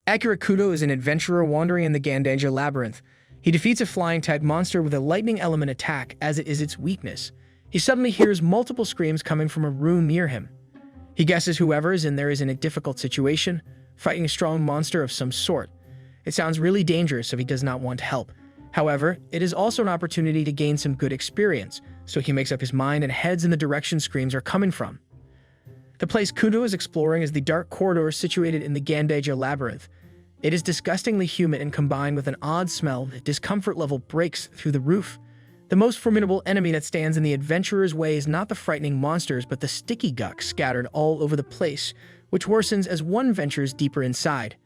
Akira Kudo is an adventurer wandering in the Gandaja Labyrinth. He defeats a flying-type monster with a lightning element attack as it is its weakness. He suddenly hears multiple screams coming from a room near him. He guesses whoever is in there is in a difficult situation, fighting a strong monster of some sort. It sounds really dangerous, so he does not want help. However, it is also an opportunity to gain some good experience, so he makes up his mind and heads in the direction screams are coming from. The place Kudo is exploring is the dark corridor situated in the Gandaja Labyrinth. It is disgustingly humid and combined with an odd smell, the discomfort level breaks through the roof. The most formidable enemy that stands in the adventurer's way is not the frightening monsters, but the sticky gunk scattered all over the place, which worsens as one ventures deeper inside.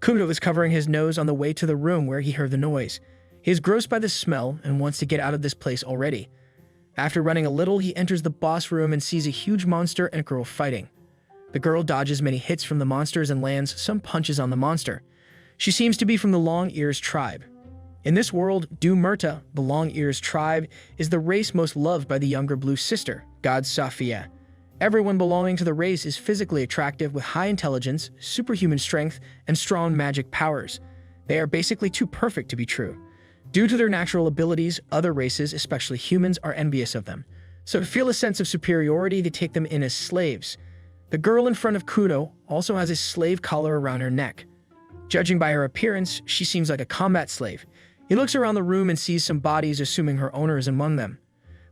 Kudo is covering his nose on the way to the room where he heard the noise. He is grossed by the smell and wants to get out of this place already. After running a little, he enters the boss room and sees a huge monster and a girl fighting. The girl dodges many hits from the monsters and lands some punches on the monster. She seems to be from the Long Ears tribe. In this world, Du Murta, the Long Ears tribe, is the race most loved by the younger blue sister, God Sophia. Everyone belonging to the race is physically attractive with high intelligence, superhuman strength, and strong magic powers. They are basically too perfect to be true. Due to their natural abilities, other races, especially humans, are envious of them. So to feel a sense of superiority, they take them in as slaves. The girl in front of Kudo also has a slave collar around her neck. Judging by her appearance, she seems like a combat slave. He looks around the room and sees some bodies, assuming her owner is among them.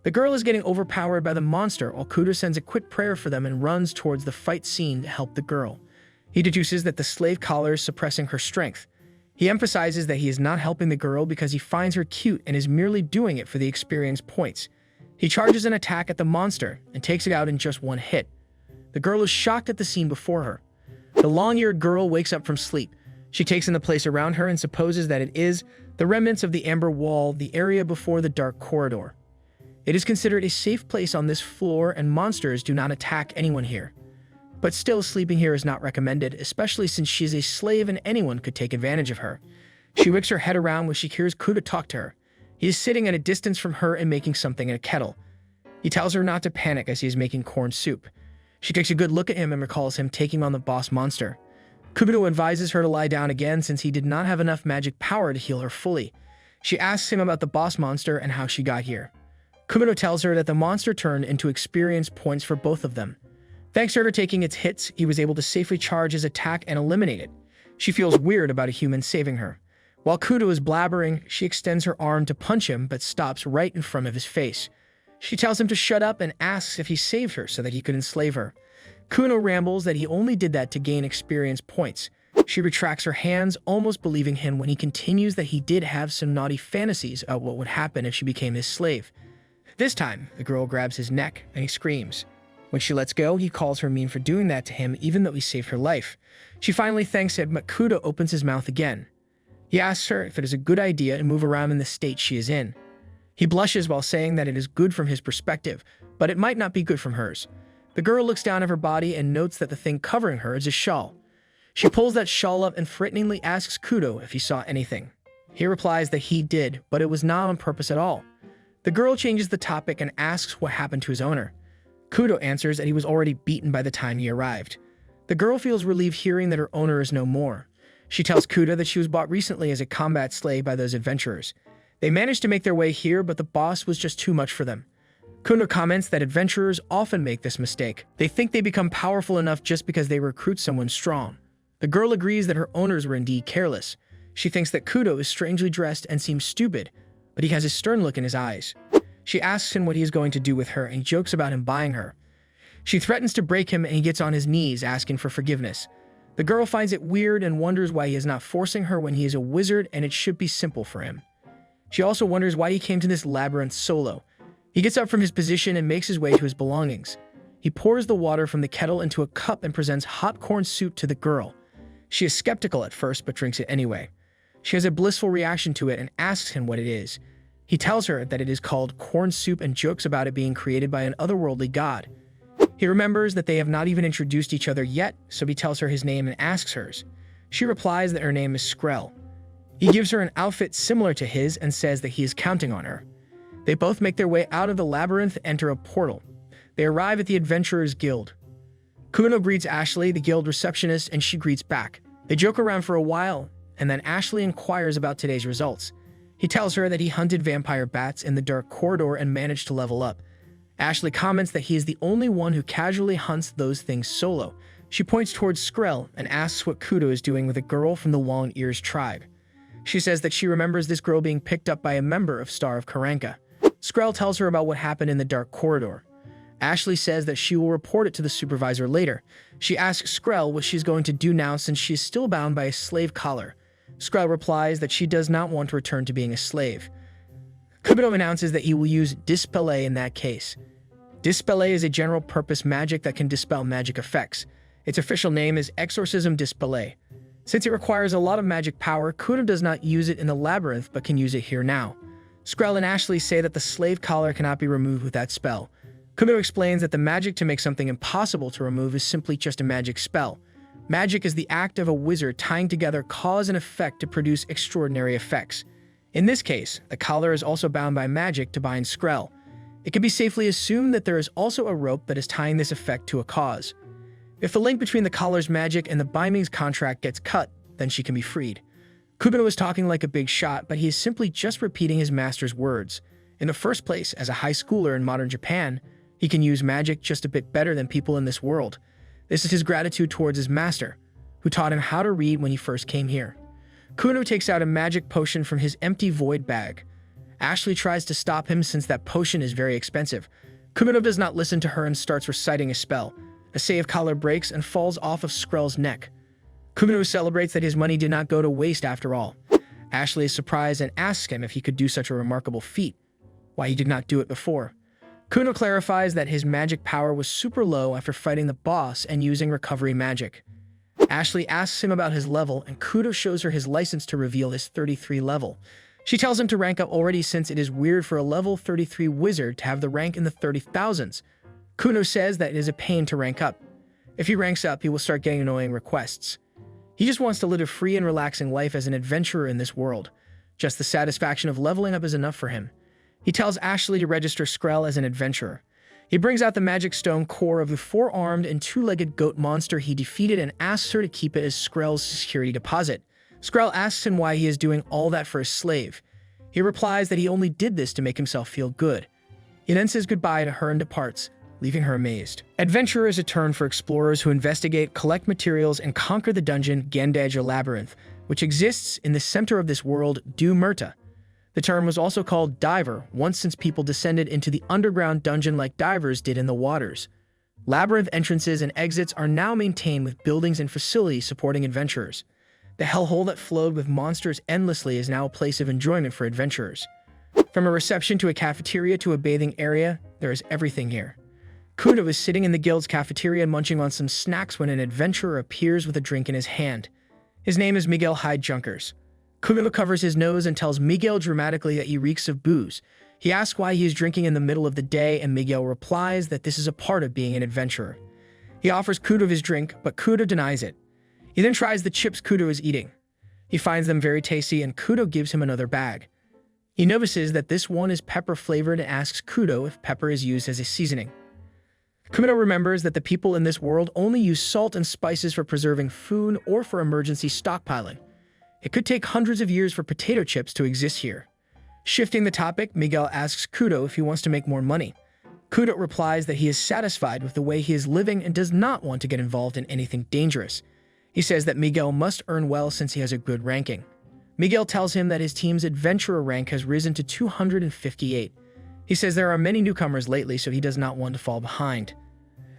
The girl is getting overpowered by the monster, while Kudo sends a quick prayer for them and runs towards the fight scene to help the girl. He deduces that the slave collar is suppressing her strength. He emphasizes that he is not helping the girl because he finds her cute and is merely doing it for the experience points. He charges an attack at the monster and takes it out in just one hit. The girl is shocked at the scene before her. The long-eared girl wakes up from sleep. She takes in the place around her and supposes that it is the remnants of the amber wall, the area before the dark corridor. It is considered a safe place on this floor and monsters do not attack anyone here. But still, sleeping here is not recommended, especially since she is a slave and anyone could take advantage of her. She wicks her head around when she hears Kudo talk to her. He is sitting at a distance from her and making something in a kettle. He tells her not to panic as he is making corn soup. She takes a good look at him and recalls him taking on the boss monster. Kudo advises her to lie down again since he did not have enough magic power to heal her fully. She asks him about the boss monster and how she got here. Kudo tells her that the monster turned into experience points for both of them. Thanks to her taking its hits, he was able to safely charge his attack and eliminate it. She feels weird about a human saving her. While Kudo is blabbering, she extends her arm to punch him but stops right in front of his face. She tells him to shut up and asks if he saved her so that he could enslave her. Kudo rambles that he only did that to gain experience points. She retracts her hands, almost believing him when he continues that he did have some naughty fantasies about what would happen if she became his slave. This time, the girl grabs his neck and he screams. When she lets go, he calls her mean for doing that to him even though he saved her life. She finally thanks him, but Kudo opens his mouth again. He asks her if it is a good idea to move around in the state she is in. He blushes while saying that it is good from his perspective, but it might not be good from hers. The girl looks down at her body and notes that the thing covering her is a shawl. She pulls that shawl up and threateningly asks Kudo if he saw anything. He replies that he did, but it was not on purpose at all. The girl changes the topic and asks what happened to his owner. Kudo answers that he was already beaten by the time he arrived. The girl feels relieved hearing that her owner is no more. She tells Kudo that she was bought recently as a combat slave by those adventurers. They managed to make their way here, but the boss was just too much for them. Kudo comments that adventurers often make this mistake. They think they become powerful enough just because they recruit someone strong. The girl agrees that her owners were indeed careless. She thinks that Kudo is strangely dressed and seems stupid, but he has a stern look in his eyes. She asks him what he is going to do with her and jokes about him buying her. She threatens to break him and he gets on his knees asking for forgiveness. The girl finds it weird and wonders why he is not forcing her when he is a wizard and it should be simple for him. She also wonders why he came to this labyrinth solo. He gets up from his position and makes his way to his belongings. He pours the water from the kettle into a cup and presents hot corn soup to the girl. She is skeptical at first but drinks it anyway. She has a blissful reaction to it and asks him what it is. He tells her that it is called corn soup and jokes about it being created by an otherworldly god. He remembers that they have not even introduced each other yet, so he tells her his name and asks hers. She replies that her name is Skrell. He gives her an outfit similar to his and says that he is counting on her. They both make their way out of the labyrinth and enter a portal. They arrive at the Adventurers Guild. Kudo greets Ashley, the guild receptionist, and she greets back. They joke around for a while, and then Ashley inquires about today's results. He tells her that he hunted vampire bats in the dark corridor and managed to level up. Ashley comments that he is the only one who casually hunts those things solo. She points towards Skrell and asks what Kudo is doing with a girl from the Long Ears tribe. She says that she remembers this girl being picked up by a member of Star of Karanka. Skrell tells her about what happened in the dark corridor. Ashley says that she will report it to the supervisor later. She asks Skrell what she's going to do now since she is still bound by a slave collar. Skrell replies that she does not want to return to being a slave. Kudo announces that he will use Dispel in that case. Dispel is a general-purpose magic that can dispel magic effects. Its official name is Exorcism Dispel. Since it requires a lot of magic power, Kudo does not use it in the Labyrinth but can use it here now. Skrell and Ashley say that the slave collar cannot be removed with that spell. Kudo explains that the magic to make something impossible to remove is simply just a magic spell. Magic is the act of a wizard tying together cause and effect to produce extraordinary effects. In this case, the collar is also bound by magic to bind Skrell. It can be safely assumed that there is also a rope that is tying this effect to a cause. If the link between the collar's magic and the binding's contract gets cut, then she can be freed. Kudo is talking like a big shot, but he is simply just repeating his master's words. In the first place, as a high schooler in modern Japan, he can use magic just a bit better than people in this world. This is his gratitude towards his master, who taught him how to read when he first came here. Kudo takes out a magic potion from his empty void bag. Ashley tries to stop him since that potion is very expensive. Kudo does not listen to her and starts reciting a spell. A save collar breaks and falls off of Skrell's neck. Kudo celebrates that his money did not go to waste after all. Ashley is surprised and asks him if he could do such a remarkable feat, why he did not do it before. Kudo clarifies that his magic power was super low after fighting the boss and using recovery magic. Ashley asks him about his level, and Kudo shows her his license to reveal his 33 level. She tells him to rank up already since it is weird for a level 33 wizard to have the rank in the 30,000s. Kudo says that it is a pain to rank up. If he ranks up, he will start getting annoying requests. He just wants to live a free and relaxing life as an adventurer in this world. Just the satisfaction of leveling up is enough for him. He tells Ashley to register Skrell as an adventurer. He brings out the magic stone core of the four-armed and two-legged goat monster he defeated and asks her to keep it as Skrell's security deposit. Skrell asks him why he is doing all that for his slave. He replies that he only did this to make himself feel good. He then says goodbye to her and departs, leaving her amazed. Adventurer is a term for explorers who investigate, collect materials, and conquer the dungeon Gandaja Labyrinth, which exists in the center of this world, Du Murta. The term was also called diver once since people descended into the underground dungeon like divers did in the waters. Labyrinth entrances and exits are now maintained with buildings and facilities supporting adventurers. The hellhole that flowed with monsters endlessly is now a place of enjoyment for adventurers. From a reception to a cafeteria to a bathing area, there is everything here. Kudo is sitting in the guild's cafeteria munching on some snacks when an adventurer appears with a drink in his hand. His name is Miguel Hyde Junkers. Kudo covers his nose and tells Miguel dramatically that he reeks of booze. He asks why he is drinking in the middle of the day, and Miguel replies that this is a part of being an adventurer. He offers Kudo his drink, but Kudo denies it. He then tries the chips Kudo is eating. He finds them very tasty, and Kudo gives him another bag. He notices that this one is pepper-flavored and asks Kudo if pepper is used as a seasoning. Kudo remembers that the people in this world only use salt and spices for preserving food or for emergency stockpiling. It could take hundreds of years for potato chips to exist here. Shifting the topic, Miguel asks Kudo if he wants to make more money. Kudo replies that he is satisfied with the way he is living and does not want to get involved in anything dangerous. He says that Miguel must earn well since he has a good ranking. Miguel tells him that his team's adventurer rank has risen to 258. He says there are many newcomers lately, so he does not want to fall behind.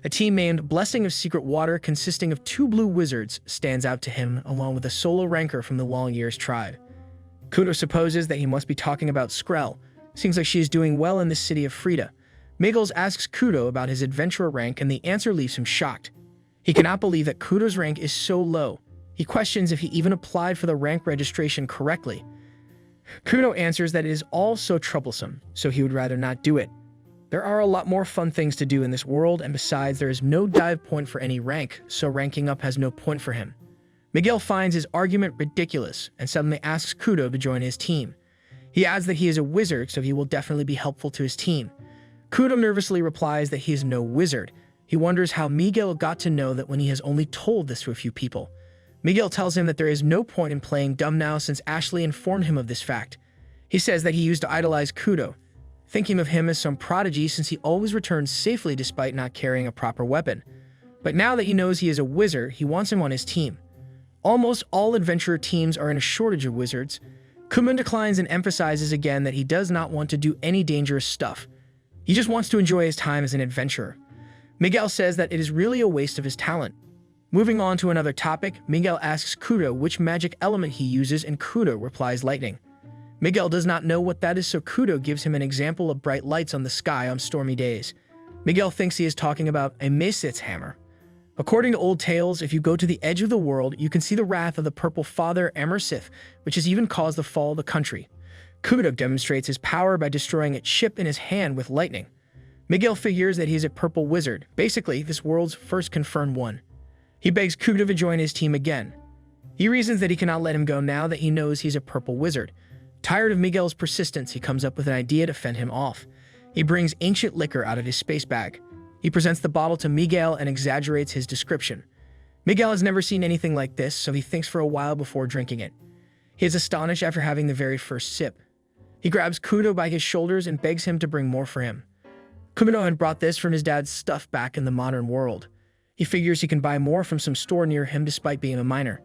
A team named Blessing of Secret Water, consisting of 2 blue wizards, stands out to him, along with a solo ranker from the Long Ears tribe. Kudo supposes that he must be talking about Skrell. Seems like she is doing well in the city of Freda. Miguel asks Kudo about his adventurer rank, and the answer leaves him shocked. He cannot believe that Kudo's rank is so low. He questions if he even applied for the rank registration correctly. Kudo answers that it is all so troublesome, so he would rather not do it. There are a lot more fun things to do in this world, and besides, there is no dive point for any rank, so ranking up has no point for him. Miguel finds his argument ridiculous and suddenly asks Kudo to join his team. He adds that he is a wizard, so he will definitely be helpful to his team. Kudo nervously replies that he is no wizard. He wonders how Miguel got to know that when he has only told this to a few people. Miguel tells him that there is no point in playing dumb now since Ashley informed him of this fact. He says that he used to idolize Kudo, thinking of him as some prodigy since he always returns safely despite not carrying a proper weapon. But now that he knows he is a wizard, he wants him on his team. Almost all adventurer teams are in a shortage of wizards. Kuman declines and emphasizes again that he does not want to do any dangerous stuff. He just wants to enjoy his time as an adventurer. Miguel says that it is really a waste of his talent. Moving on to another topic, Miguel asks Kudo which magic element he uses and Kudo replies lightning. Miguel does not know what that is, so Kudo gives him an example of bright lights on the sky on stormy days. Miguel thinks he is talking about a Mesit's hammer. According to old tales, if you go to the edge of the world, you can see the wrath of the purple father Emersith, which has even caused the fall of the country. Kudo demonstrates his power by destroying its ship in his hand with lightning. Miguel figures that he is a purple wizard, basically this world's first confirmed one. He begs Kudo to join his team again. He reasons that he cannot let him go now that he knows he's a purple wizard. Tired of Miguel's persistence, he comes up with an idea to fend him off. He brings ancient liquor out of his space bag. He presents the bottle to Miguel and exaggerates his description. Miguel has never seen anything like this, so he thinks for a while before drinking it. He is astonished after having the very first sip. He grabs Kudo by his shoulders and begs him to bring more for him. Kudo had brought this from his dad's stuff back in the modern world. He figures he can buy more from some store near him despite being a minor.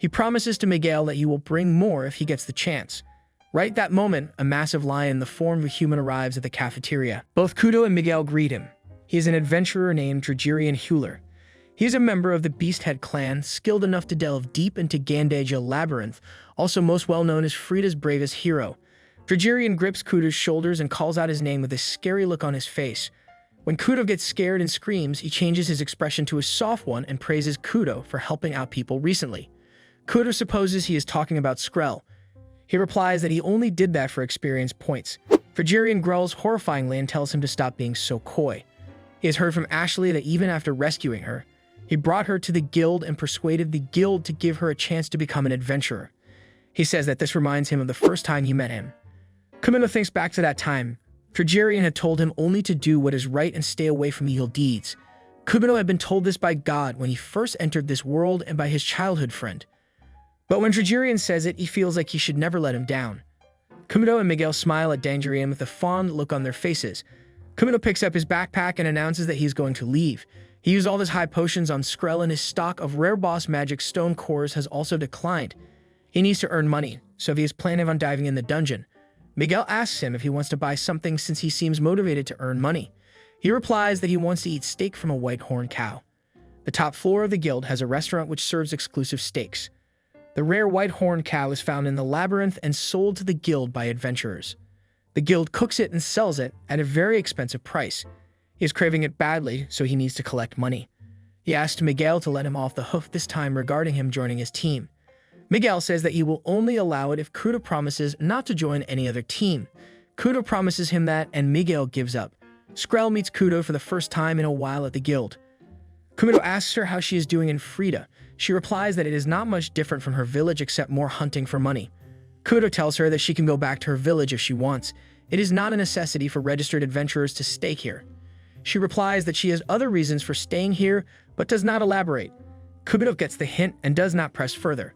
He promises to Miguel that he will bring more if he gets the chance. Right at that moment, a massive lion in the form of a human arrives at the cafeteria. Both Kudo and Miguel greet him. He is an adventurer named Dragirian Hewler. He is a member of the Beasthead clan, skilled enough to delve deep into Gandaja Labyrinth, also most well known as Freda's bravest hero. Dragirian grips Kudo's shoulders and calls out his name with a scary look on his face. When Kudo gets scared and screams, he changes his expression to a soft one and praises Kudo for helping out people recently. Kudo supposes he is talking about Skrell. He replies that he only did that for experience points. Dragirian growls horrifyingly and tells him to stop being so coy. He has heard from Ashley that even after rescuing her, he brought her to the guild and persuaded the guild to give her a chance to become an adventurer. He says that this reminds him of the first time he met him. Kumino thinks back to that time. Dragirian had told him only to do what is right and stay away from evil deeds. Kumino had been told this by God when he first entered this world and by his childhood friend. But when Dragirian says it, he feels like he should never let him down. Kumino and Miguel smile at Dragirian with a fond look on their faces. Kumino picks up his backpack and announces that he's going to leave. He used all his high potions on Skrell and his stock of rare boss magic stone cores has also declined. He needs to earn money, so if he is planning on diving in the dungeon, Miguel asks him if he wants to buy something since he seems motivated to earn money. He replies that he wants to eat steak from a white horn cow. The top floor of the guild has a restaurant which serves exclusive steaks. The rare white horn cow is found in the Labyrinth and sold to the guild by adventurers. The guild cooks it and sells it at a very expensive price. He is craving it badly, so he needs to collect money. He asks Miguel to let him off the hook this time regarding him joining his team. Miguel says that he will only allow it if Kudo promises not to join any other team. Kudo promises him that, and Miguel gives up. Skrell meets Kudo for the first time in a while at the guild. Kudo asks her how she is doing in Freda. She replies that it is not much different from her village except more hunting for money. Kudo tells her that she can go back to her village if she wants. It is not a necessity for registered adventurers to stay here. She replies that she has other reasons for staying here, but does not elaborate. Kudo gets the hint and does not press further.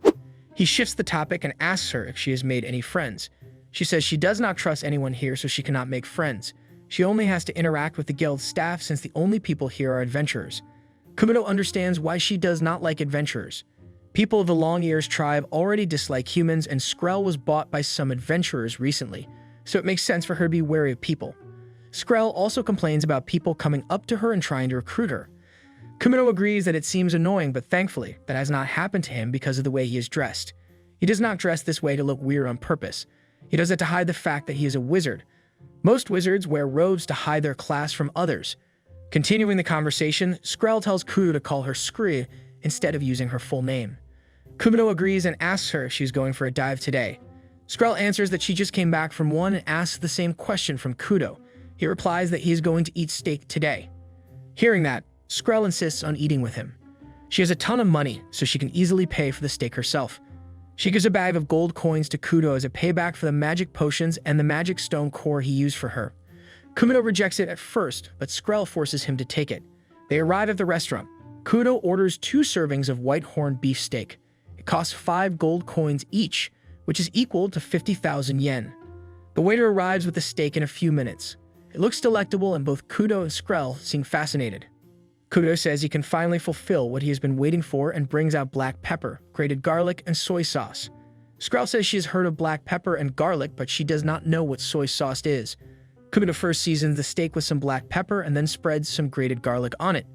He shifts the topic and asks her if she has made any friends. She says she does not trust anyone here, so she cannot make friends. She only has to interact with the guild staff since the only people here are adventurers. Kudo understands why she does not like adventurers. People of the Long Ears tribe already dislike humans, and Skrell was bought by some adventurers recently, so it makes sense for her to be wary of people. Skrell also complains about people coming up to her and trying to recruit her. Kudo agrees that it seems annoying, but thankfully, that has not happened to him because of the way he is dressed. He does not dress this way to look weird on purpose. He does it to hide the fact that he is a wizard. Most wizards wear robes to hide their class from others. Continuing the conversation, Skrell tells Kudo to call her Skrell instead of using her full name. Kudo agrees and asks her if she's going for a dive today. Skrell answers that she just came back from one and asks the same question from Kudo. He replies that he is going to eat steak today. Hearing that, Skrell insists on eating with him. She has a ton of money, so she can easily pay for the steak herself. She gives a bag of gold coins to Kudo as a payback for the magic potions and the magic stone core he used for her. Kudo rejects it at first, but Skrell forces him to take it. They arrive at the restaurant. Kudo orders 2 servings of white horn beef steak. It costs 5 gold coins each, which is equal to 50,000 yen. The waiter arrives with the steak in a few minutes. It looks delectable and both Kudo and Skrell seem fascinated. Kudo says he can finally fulfill what he has been waiting for and brings out black pepper, grated garlic, and soy sauce. Skrell says she has heard of black pepper and garlic, but she does not know what soy sauce is. Kudo first seasons the steak with some black pepper and then spreads some grated garlic on it.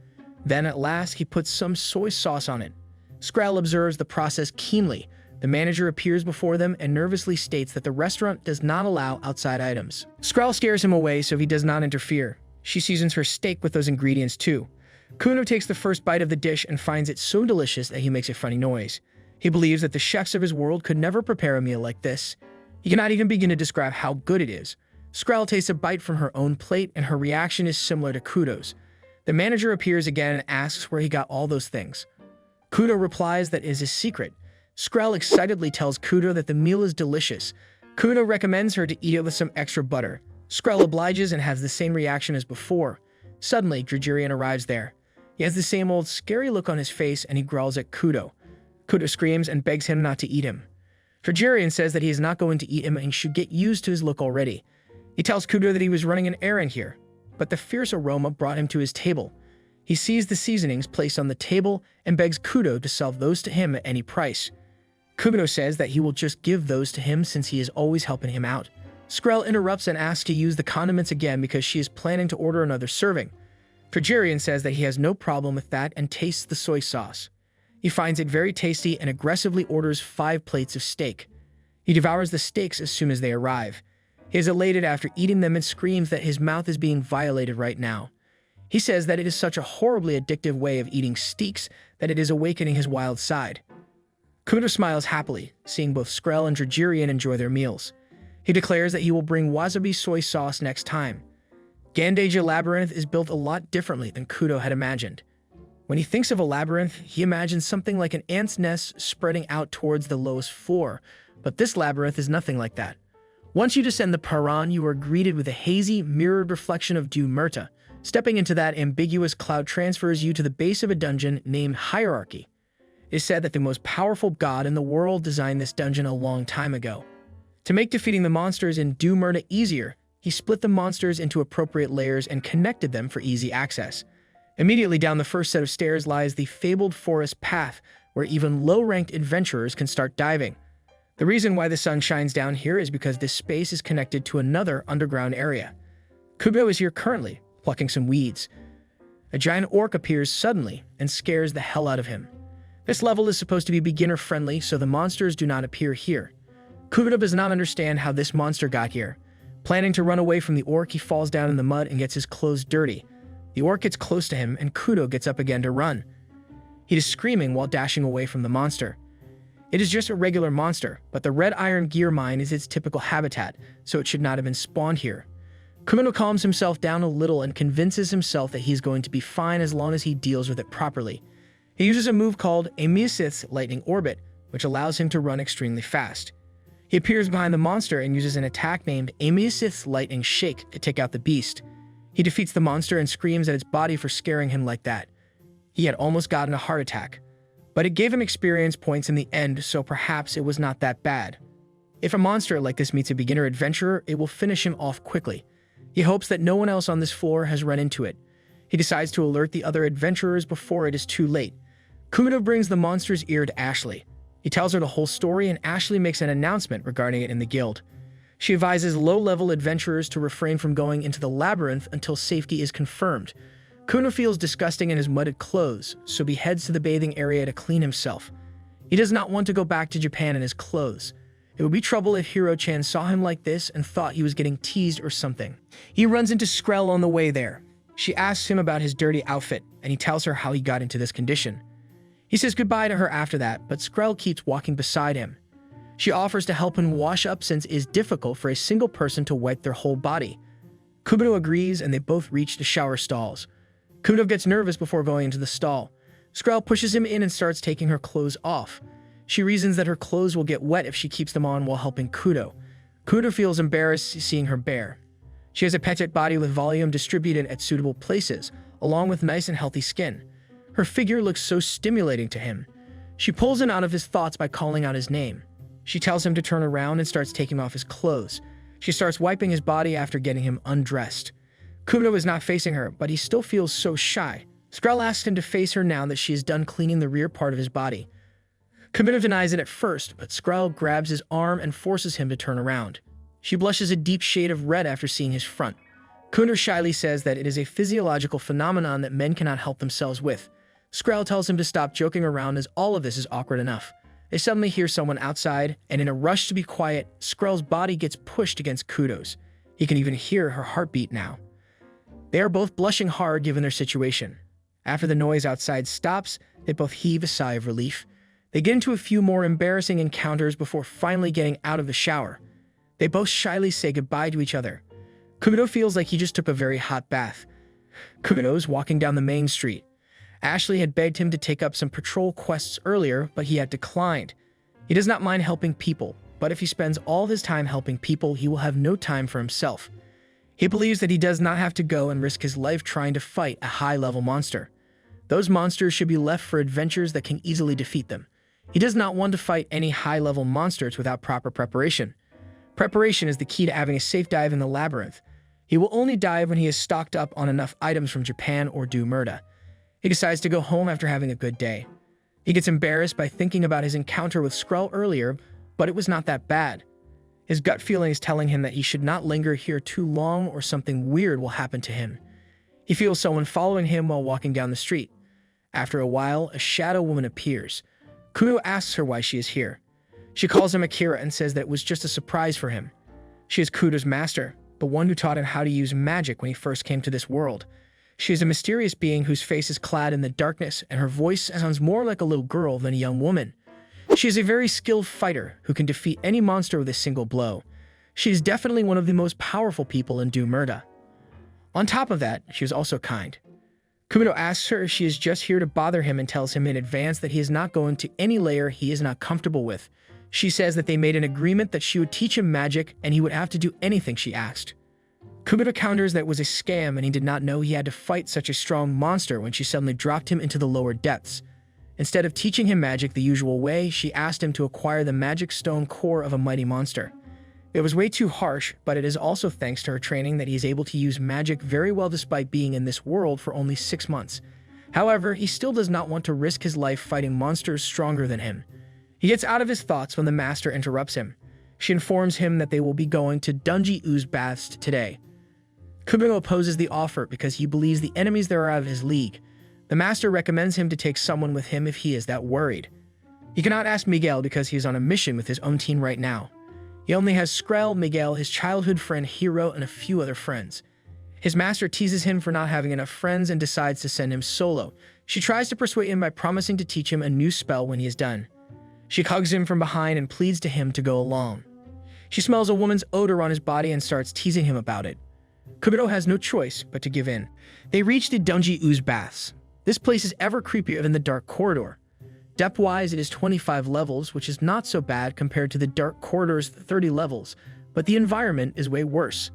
Then at last he puts some soy sauce on it. Skrell observes the process keenly. The manager appears before them and nervously states that the restaurant does not allow outside items. Skrell scares him away so he does not interfere. She seasons her steak with those ingredients too. Kuno takes the first bite of the dish and finds it so delicious that he makes a funny noise. He believes that the chefs of his world could never prepare a meal like this. He cannot even begin to describe how good it is. Skrell takes a bite from her own plate and her reaction is similar to Kudo's. The manager appears again and asks where he got all those things. Kudo replies that it is his secret. Skrell excitedly tells Kudo that the meal is delicious. Kudo recommends her to eat it with some extra butter. Skrell obliges and has the same reaction as before. Suddenly, Dragirian arrives there. He has the same old scary look on his face and he growls at Kudo. Kudo screams and begs him not to eat him. Dragirian says that he is not going to eat him and should get used to his look already. He tells Kudo that he was running an errand here, but the fierce aroma brought him to his table. He sees the seasonings placed on the table and begs Kudo to sell those to him at any price. Kudo says that he will just give those to him since he is always helping him out. Skrell interrupts and asks to use the condiments again because she is planning to order another serving. Dragirian says that he has no problem with that and tastes the soy sauce. He finds it very tasty and aggressively orders 5 plates of steak. He devours the steaks as soon as they arrive. He is elated after eating them and screams that his mouth is being violated right now. He says that it is such a horribly addictive way of eating steaks that it is awakening his wild side. Kudo smiles happily, seeing both Skrell and Dragirian enjoy their meals. He declares that he will bring wasabi soy sauce next time. Gandaja Labyrinth is built a lot differently than Kudo had imagined. When he thinks of a labyrinth, he imagines something like an ant's nest spreading out towards the lowest floor, but this labyrinth is nothing like that. Once you descend the Paran, you are greeted with a hazy, mirrored reflection of Dew Murta. Stepping into that ambiguous cloud transfers you to the base of a dungeon named Hierarchy. It is said that the most powerful god in the world designed this dungeon a long time ago. To make defeating the monsters in Dew Murta easier, he split the monsters into appropriate layers and connected them for easy access. Immediately down the first set of stairs lies the fabled forest path, where even low-ranked adventurers can start diving. The reason why the sun shines down here is because this space is connected to another underground area. Kubo is here currently, plucking some weeds. A giant orc appears suddenly and scares the hell out of him. This level is supposed to be beginner-friendly, so the monsters do not appear here. Kudo does not understand how this monster got here. Planning to run away from the orc, he falls down in the mud and gets his clothes dirty. The orc gets close to him, and Kudo gets up again to run. He is screaming while dashing away from the monster. It is just a regular monster, but the red iron gear mine is its typical habitat, so it should not have been spawned here. Kudo calms himself down a little and convinces himself that he's going to be fine as long as he deals with it properly. He uses a move called Amisith's Lightning Orbit, which allows him to run extremely fast. He appears behind the monster and uses an attack named Amisith's Lightning Shake to take out the beast. He defeats the monster and screams at its body for scaring him like that. He had almost gotten a heart attack, but it gave him experience points in the end, so perhaps it was not that bad. If a monster like this meets a beginner adventurer, it will finish him off quickly. He hopes that no one else on this floor has run into it. He decides to alert the other adventurers before it is too late. Kudo brings the monster's ear to Ashley. He tells her the whole story and Ashley makes an announcement regarding it in the guild. She advises low-level adventurers to refrain from going into the labyrinth until safety is confirmed. Kudo feels disgusting in his mudded clothes, so he heads to the bathing area to clean himself. He does not want to go back to Japan in his clothes. It would be trouble if Hiro-chan saw him like this and thought he was getting teased or something. He runs into Skrell on the way there. She asks him about his dirty outfit, and he tells her how he got into this condition. He says goodbye to her after that, but Skrell keeps walking beside him. She offers to help him wash up since it is difficult for a single person to wipe their whole body. Kudo agrees and they both reach the shower stalls. Kudo gets nervous before going into the stall. Skrell pushes him in and starts taking her clothes off. She reasons that her clothes will get wet if she keeps them on while helping Kudo. Kudo feels embarrassed seeing her bare. She has a petite body with volume distributed at suitable places, along with nice and healthy skin. Her figure looks so stimulating to him. She pulls him out of his thoughts by calling out his name. She tells him to turn around and starts taking off his clothes. She starts wiping his body after getting him undressed. Kumino is not facing her, but he still feels so shy. Skrell asks him to face her now that she is done cleaning the rear part of his body. Kumino denies it at first, but Skrell grabs his arm and forces him to turn around. She blushes a deep shade of red after seeing his front. Kumino shyly says that it is a physiological phenomenon that men cannot help themselves with. Skrell tells him to stop joking around as all of this is awkward enough. They suddenly hear someone outside, and in a rush to be quiet, Skrell's body gets pushed against Kudo's. He can even hear her heartbeat now. They are both blushing hard given their situation. After the noise outside stops, they both heave a sigh of relief. They get into a few more embarrassing encounters before finally getting out of the shower. They both shyly say goodbye to each other. Kumino feels like he just took a very hot bath. Kumino's walking down the main street. Ashley had begged him to take up some patrol quests earlier, but he had declined. He does not mind helping people, but if he spends all his time helping people, he will have no time for himself. He believes that he does not have to go and risk his life trying to fight a high-level monster. Those monsters should be left for adventures that can easily defeat them. He does not want to fight any high-level monsters without proper preparation. Preparation is the key to having a safe dive in the Labyrinth. He will only dive when he is stocked up on enough items from Japan or Murda. He decides to go home after having a good day. He gets embarrassed by thinking about his encounter with Skrell earlier, but it was not that bad. His gut feeling is telling him that he should not linger here too long or something weird will happen to him. He feels someone following him while walking down the street. After a while, a shadow woman appears. Kudo asks her why she is here. She calls him Akira and says that it was just a surprise for him. She is Kudo's master, the one who taught him how to use magic when he first came to this world. She is a mysterious being whose face is clad in the darkness, and her voice sounds more like a little girl than a young woman. She is a very skilled fighter who can defeat any monster with a single blow. She is definitely one of the most powerful people in Murda. On top of that, she is also kind. Kumino asks her if she is just here to bother him and tells him in advance that he is not going to any lair he is not comfortable with. She says that they made an agreement that she would teach him magic and he would have to do anything she asked. Kumino counters that it was a scam and he did not know he had to fight such a strong monster when she suddenly dropped him into the lower depths. Instead of teaching him magic the usual way, she asked him to acquire the magic stone core of a mighty monster. It was way too harsh, but it is also thanks to her training that he is able to use magic very well despite being in this world for only 6 months. However, he still does not want to risk his life fighting monsters stronger than him. He gets out of his thoughts when the master interrupts him. She informs him that they will be going to Dungy Ooze Baths today. Kumino opposes the offer because he believes the enemies there are out of his league. The master recommends him to take someone with him if he is that worried. He cannot ask Miguel because he is on a mission with his own team right now. He only has Skrell, Miguel, his childhood friend Hiro, and a few other friends. His master teases him for not having enough friends and decides to send him solo. She tries to persuade him by promising to teach him a new spell when he is done. She hugs him from behind and pleads to him to go along. She smells a woman's odor on his body and starts teasing him about it. Kumino has no choice but to give in. They reach the Dungy Ooze Baths. This place is ever creepier than the dark corridor. Depth-wise, it is 25 levels, which is not so bad compared to the dark corridor's 30 levels, but the environment is way worse.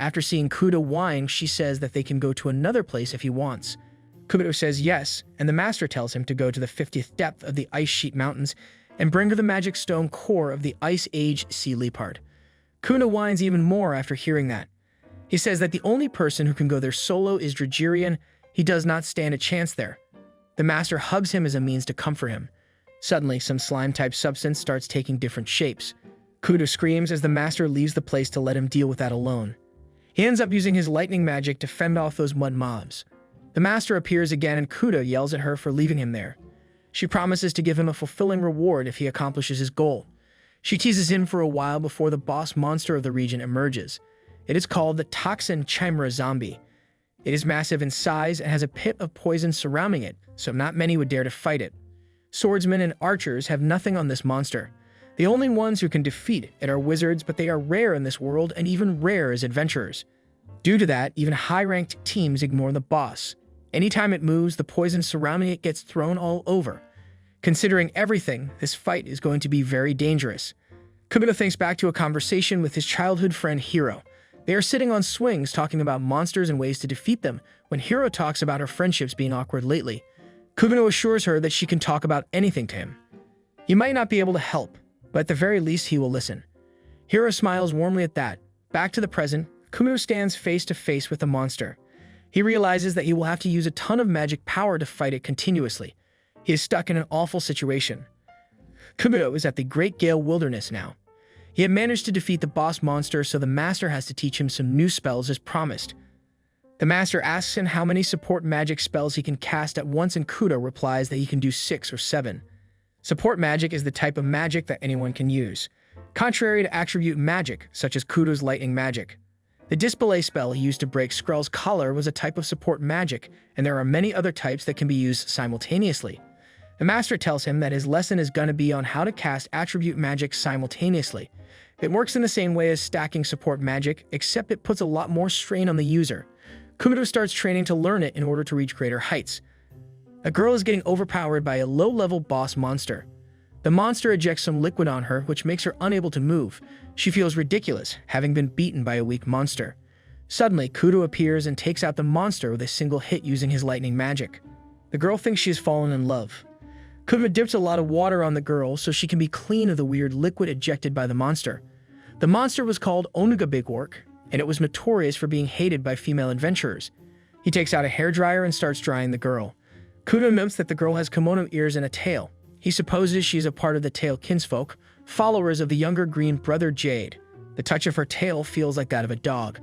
After seeing Kudo whine, she says that they can go to another place if he wants. Kumino says yes, and the master tells him to go to the 50th depth of the Ice Sheet Mountains and bring her the magic stone core of the Ice Age Sea Leopard. Kumino whines even more after hearing that. He says that the only person who can go there solo is Dragirian. He does not stand a chance there. The master hugs him as a means to comfort him. Suddenly, some slime-type substance starts taking different shapes. Kudo screams as the master leaves the place to let him deal with that alone. He ends up using his lightning magic to fend off those mud mobs. The master appears again and Kudo yells at her for leaving him there. She promises to give him a fulfilling reward if he accomplishes his goal. She teases him for a while before the boss monster of the region emerges. It is called the Toxin Chimera Zombie. It is massive in size and has a pit of poison surrounding it, so not many would dare to fight it. Swordsmen and archers have nothing on this monster. The only ones who can defeat it are wizards, but they are rare in this world and even rare as adventurers. Due to that, even high-ranked teams ignore the boss. Anytime it moves, the poison surrounding it gets thrown all over. Considering everything, this fight is going to be very dangerous. Kumino thinks back to a conversation with his childhood friend Hiro. They are sitting on swings talking about monsters and ways to defeat them when Hiro talks about her friendships being awkward lately. Kumino assures her that she can talk about anything to him. He might not be able to help, but at the very least he will listen. Hiro smiles warmly at that. Back to the present, Kudo stands face to face with the monster. He realizes that he will have to use a ton of magic power to fight it continuously. He is stuck in an awful situation. Kudo is at the Great Gale Wilderness now. He had managed to defeat the boss monster, so the master has to teach him some new spells as promised. The master asks him how many support magic spells he can cast at once, and Kudo replies that he can do 6 or 7. Support magic is the type of magic that anyone can use, contrary to attribute magic, such as Kudo's lightning magic. The disbelay spell he used to break Skrell's collar was a type of support magic, and there are many other types that can be used simultaneously. The master tells him that his lesson is going to be on how to cast attribute magic simultaneously. It works in the same way as stacking support magic, except it puts a lot more strain on the user. Kudo starts training to learn it in order to reach greater heights. A girl is getting overpowered by a low-level boss monster. The monster ejects some liquid on her, which makes her unable to move. She feels ridiculous, having been beaten by a weak monster. Suddenly, Kudo appears and takes out the monster with a single hit using his lightning magic. The girl thinks she has fallen in love. Kudo dips a lot of water on the girl so she can be clean of the weird liquid ejected by the monster. The monster was called Onuga Bigwork, and it was notorious for being hated by female adventurers. He takes out a hairdryer and starts drying the girl. Kudo notes that the girl has kimono ears and a tail. He supposes she is a part of the tail kinsfolk, followers of the younger green brother Jade. The touch of her tail feels like that of a dog.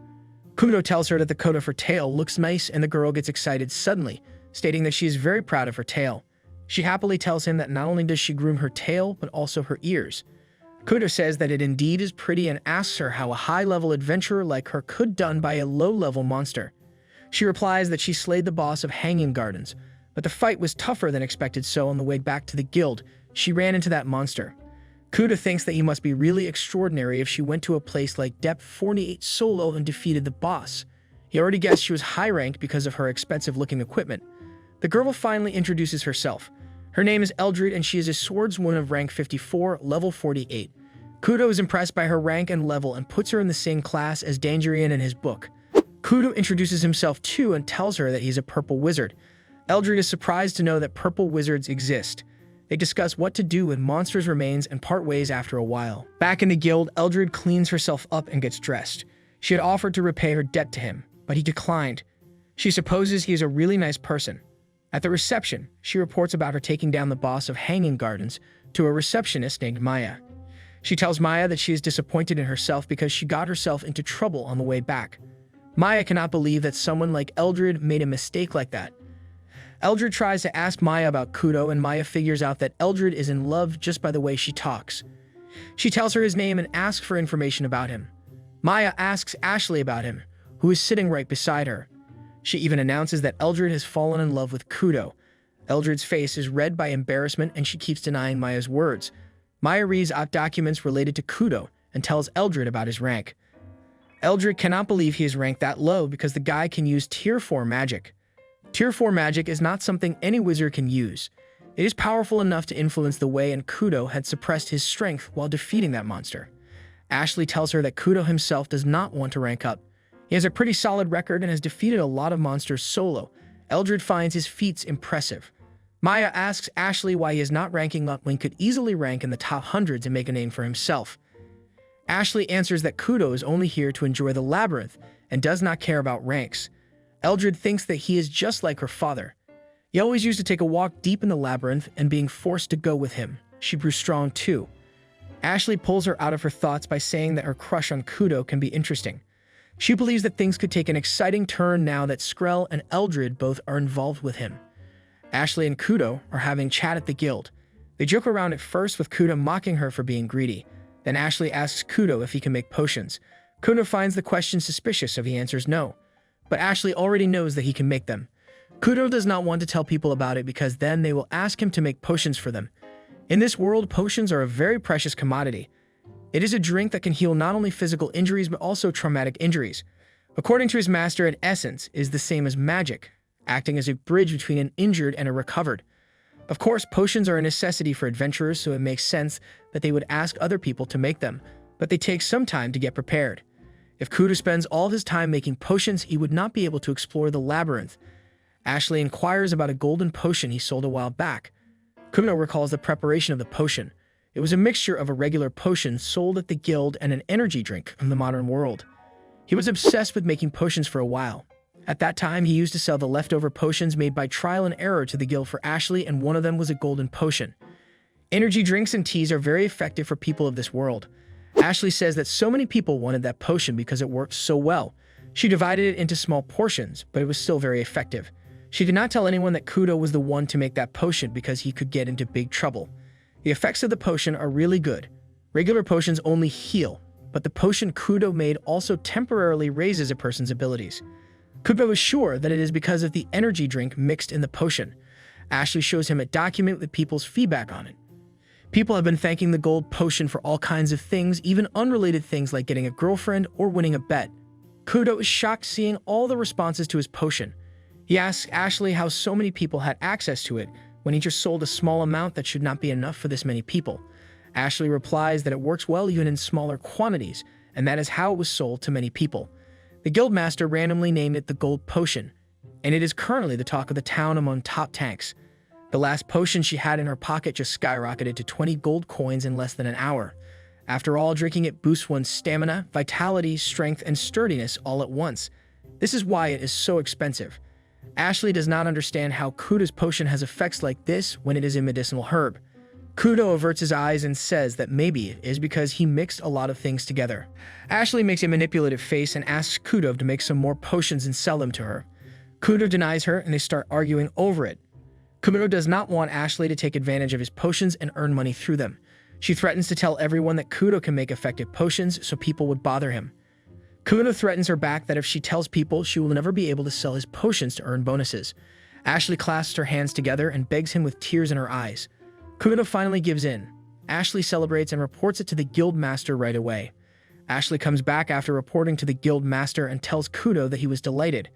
Kudo tells her that the coat of her tail looks nice, and the girl gets excited suddenly, stating that she is very proud of her tail. She happily tells him that not only does she groom her tail, but also her ears. Kudo says that it indeed is pretty and asks her how a high-level adventurer like her could done by a low-level monster. She replies that she slayed the boss of Hanging Gardens, but the fight was tougher than expected, so on the way back to the guild, she ran into that monster. Kudo thinks that he must be really extraordinary if she went to a place like Depth 48 solo and defeated the boss. He already guessed she was high rank because of her expensive-looking equipment. The girl finally introduces herself. Her name is Eldred, and she is a swordswoman of rank 54, level 48. Kudo is impressed by her rank and level and puts her in the same class as Dangerian in his book. Kudo introduces himself too and tells her that he's a purple wizard. Eldred is surprised to know that purple wizards exist. They discuss what to do with monsters' remains and part ways after a while. Back in the guild, Eldred cleans herself up and gets dressed. She had offered to repay her debt to him, but he declined. She supposes he is a really nice person. At the reception, she reports about her taking down the boss of Hanging Gardens to a receptionist named Maya. She tells Maya that she is disappointed in herself because she got herself into trouble on the way back. Maya cannot believe that someone like Eldred made a mistake like that. Eldred tries to ask Maya about Kudo, and Maya figures out that Eldred is in love just by the way she talks. She tells her his name and asks for information about him. Maya asks Ashley about him, who is sitting right beside her. She even announces that Eldred has fallen in love with Kudo. Eldred's face is red by embarrassment, and she keeps denying Maya's words. Maya reads out documents related to Kudo and tells Eldred about his rank. Eldred cannot believe he is ranked that low because the guy can use Tier 4 magic. Tier 4 magic is not something any wizard can use. It is powerful enough to influence the way, and Kudo had suppressed his strength while defeating that monster. Ashley tells her that Kudo himself does not want to rank up. He has a pretty solid record and has defeated a lot of monsters solo. Eldred finds his feats impressive. Maya asks Ashley why he is not ranking up when he could easily rank in the top hundreds and make a name for himself. Ashley answers that Kudo is only here to enjoy the Labyrinth and does not care about ranks. Eldred thinks that he is just like her father. He always used to take a walk deep in the Labyrinth, and being forced to go with him, she grew strong too. Ashley pulls her out of her thoughts by saying that her crush on Kudo can be interesting. She believes that things could take an exciting turn now that Skrell and Eldred both are involved with him. Ashley and Kudo are having chat at the guild. They joke around at first, with Kudo mocking her for being greedy. Then Ashley asks Kudo if he can make potions. Kudo finds the question suspicious, so he answers no. But Ashley already knows that he can make them. Kudo does not want to tell people about it because then they will ask him to make potions for them. In this world, potions are a very precious commodity. It is a drink that can heal not only physical injuries but also traumatic injuries. According to his master, in essence, is the same as magic, acting as a bridge between an injured and a recovered. Of course, potions are a necessity for adventurers, so it makes sense that they would ask other people to make them, but they take some time to get prepared. If Kudo spends all his time making potions, he would not be able to explore the Labyrinth. Ashley inquires about a golden potion he sold a while back. Kumino recalls the preparation of the potion. It was a mixture of a regular potion sold at the guild and an energy drink from the modern world. He was obsessed with making potions for a while. At that time, he used to sell the leftover potions made by trial and error to the guild for Ashley, and one of them was a golden potion. Energy drinks and teas are very effective for people of this world. Ashley says that so many people wanted that potion because it worked so well. She divided it into small portions, but it was still very effective. She did not tell anyone that Kudo was the one to make that potion because he could get into big trouble. The effects of the potion are really good. Regular potions only heal, but the potion Kudo made also temporarily raises a person's abilities. Kudo is sure that it is because of the energy drink mixed in the potion. Ashley shows him a document with people's feedback on it. People have been thanking the gold potion for all kinds of things, even unrelated things like getting a girlfriend or winning a bet. Kudo is shocked seeing all the responses to his potion. He asks Ashley how so many people had access to it when he just sold a small amount that should not be enough for this many people. Ashley replies that it works well even in smaller quantities, and that is how it was sold to many people. The guildmaster randomly named it the gold potion, and it is currently the talk of the town among top tanks. The last potion she had in her pocket just skyrocketed to 20 gold coins in less than an hour. After all, drinking it boosts one's stamina, vitality, strength, and sturdiness all at once. This is why it is so expensive. Ashley does not understand how Kudo's potion has effects like this when it is a medicinal herb. Kudo averts his eyes and says that maybe it is because he mixed a lot of things together. Ashley makes a manipulative face and asks Kudo to make some more potions and sell them to her. Kudo denies her and they start arguing over it. Kumino does not want Ashley to take advantage of his potions and earn money through them. She threatens to tell everyone that Kudo can make effective potions so people would bother him. Kumino threatens her back that if she tells people, she will never be able to sell his potions to earn bonuses. Ashley clasps her hands together and begs him with tears in her eyes. Kumino finally gives in. Ashley celebrates and reports it to the guild master right away. Ashley comes back after reporting to the guild master and tells Kudo that he was delighted.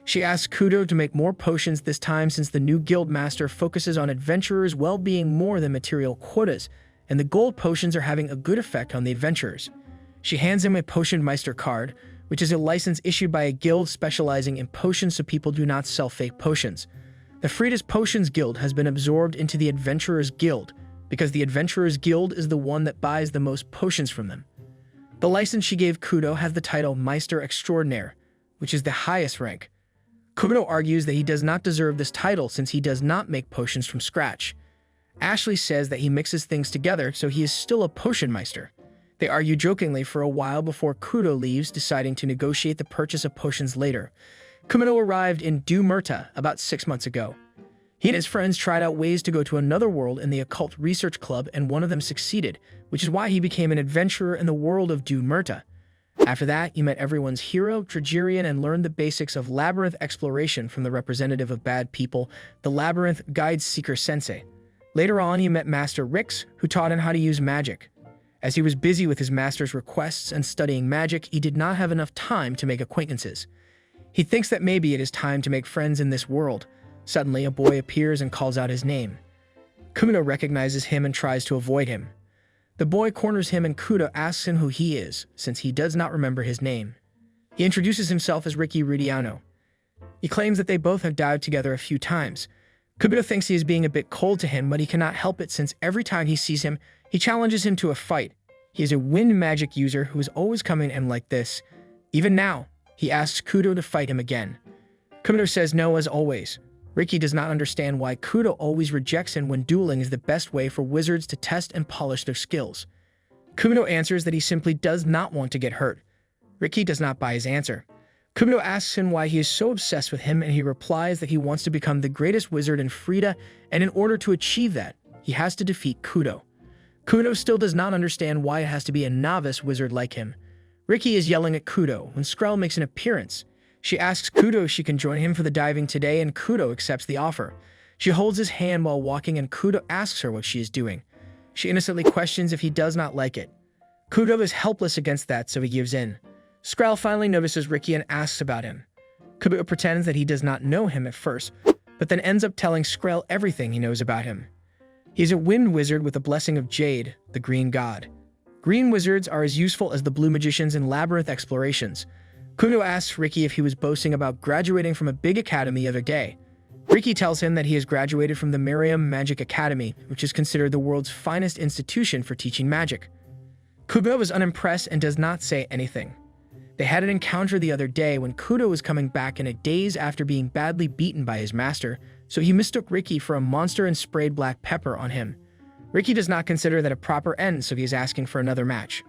She asks Kudo to make more potions this time since the new guild master focuses on adventurers' well-being more than material quotas, and the gold potions are having a good effect on the adventurers. She hands him a Potion Meister card, which is a license issued by a guild specializing in potions so people do not sell fake potions. The Freda's Potions Guild has been absorbed into the Adventurers Guild because the Adventurers Guild is the one that buys the most potions from them. The license she gave Kudo has the title Meister Extraordinaire, which is the highest rank. Kudo argues that he does not deserve this title since he does not make potions from scratch. Ashley says that he mixes things together, so he is still a Potion Meister. They argue jokingly for a while before Kudo leaves, deciding to negotiate the purchase of potions later. Kumino arrived in Du Murta about 6 months ago. He and his friends tried out ways to go to another world in the Occult Research Club, and one of them succeeded, which is why he became an adventurer in the world of Du Murta. After that, he met everyone's hero, Tragerian, and learned the basics of Labyrinth exploration from the representative of bad people, the Labyrinth Guide Seeker Sensei. Later on, he met Master Rix, who taught him how to use magic. As he was busy with his master's requests and studying magic, he did not have enough time to make acquaintances. He thinks that maybe it is time to make friends in this world. Suddenly, a boy appears and calls out his name. Kumino recognizes him and tries to avoid him. The boy corners him and Kudo asks him who he is, since he does not remember his name. He introduces himself as Ricky Rudiano. He claims that they both have died together a few times. Kudo thinks he is being a bit cold to him, but he cannot help it since every time he sees him, he challenges him to a fight. He is a wind magic user who is always coming at him like this. Even now, he asks Kudo to fight him again. Kudo says no as always. Ricky does not understand why Kudo always rejects him when dueling is the best way for wizards to test and polish their skills. Kudo answers that he simply does not want to get hurt. Ricky does not buy his answer. Kudo asks him why he is so obsessed with him, and he replies that he wants to become the greatest wizard in Freda, and in order to achieve that, he has to defeat Kudo. Kudo still does not understand why it has to be a novice wizard like him. Ricky is yelling at Kudo when Skrell makes an appearance. She asks Kudo if she can join him for the diving today, and Kudo accepts the offer. She holds his hand while walking, and Kudo asks her what she is doing. She innocently questions if he does not like it. Kudo is helpless against that, so he gives in. Skrell finally notices Ricky and asks about him. Kudo pretends that he does not know him at first, but then ends up telling Skrell everything he knows about him. He is a wind wizard with the blessing of Jade, the green god. Green wizards are as useful as the blue magicians in Labyrinth explorations. Kudo asks Ricky if he was boasting about graduating from a big academy the other day. Riki tells him that he has graduated from the Miriam Magic Academy, which is considered the world's finest institution for teaching magic. Kudo is unimpressed and does not say anything. They had an encounter the other day when Kudo was coming back in a daze after being badly beaten by his master, so he mistook Riki for a monster and sprayed black pepper on him. Riki does not consider that a proper end, so he is asking for another match.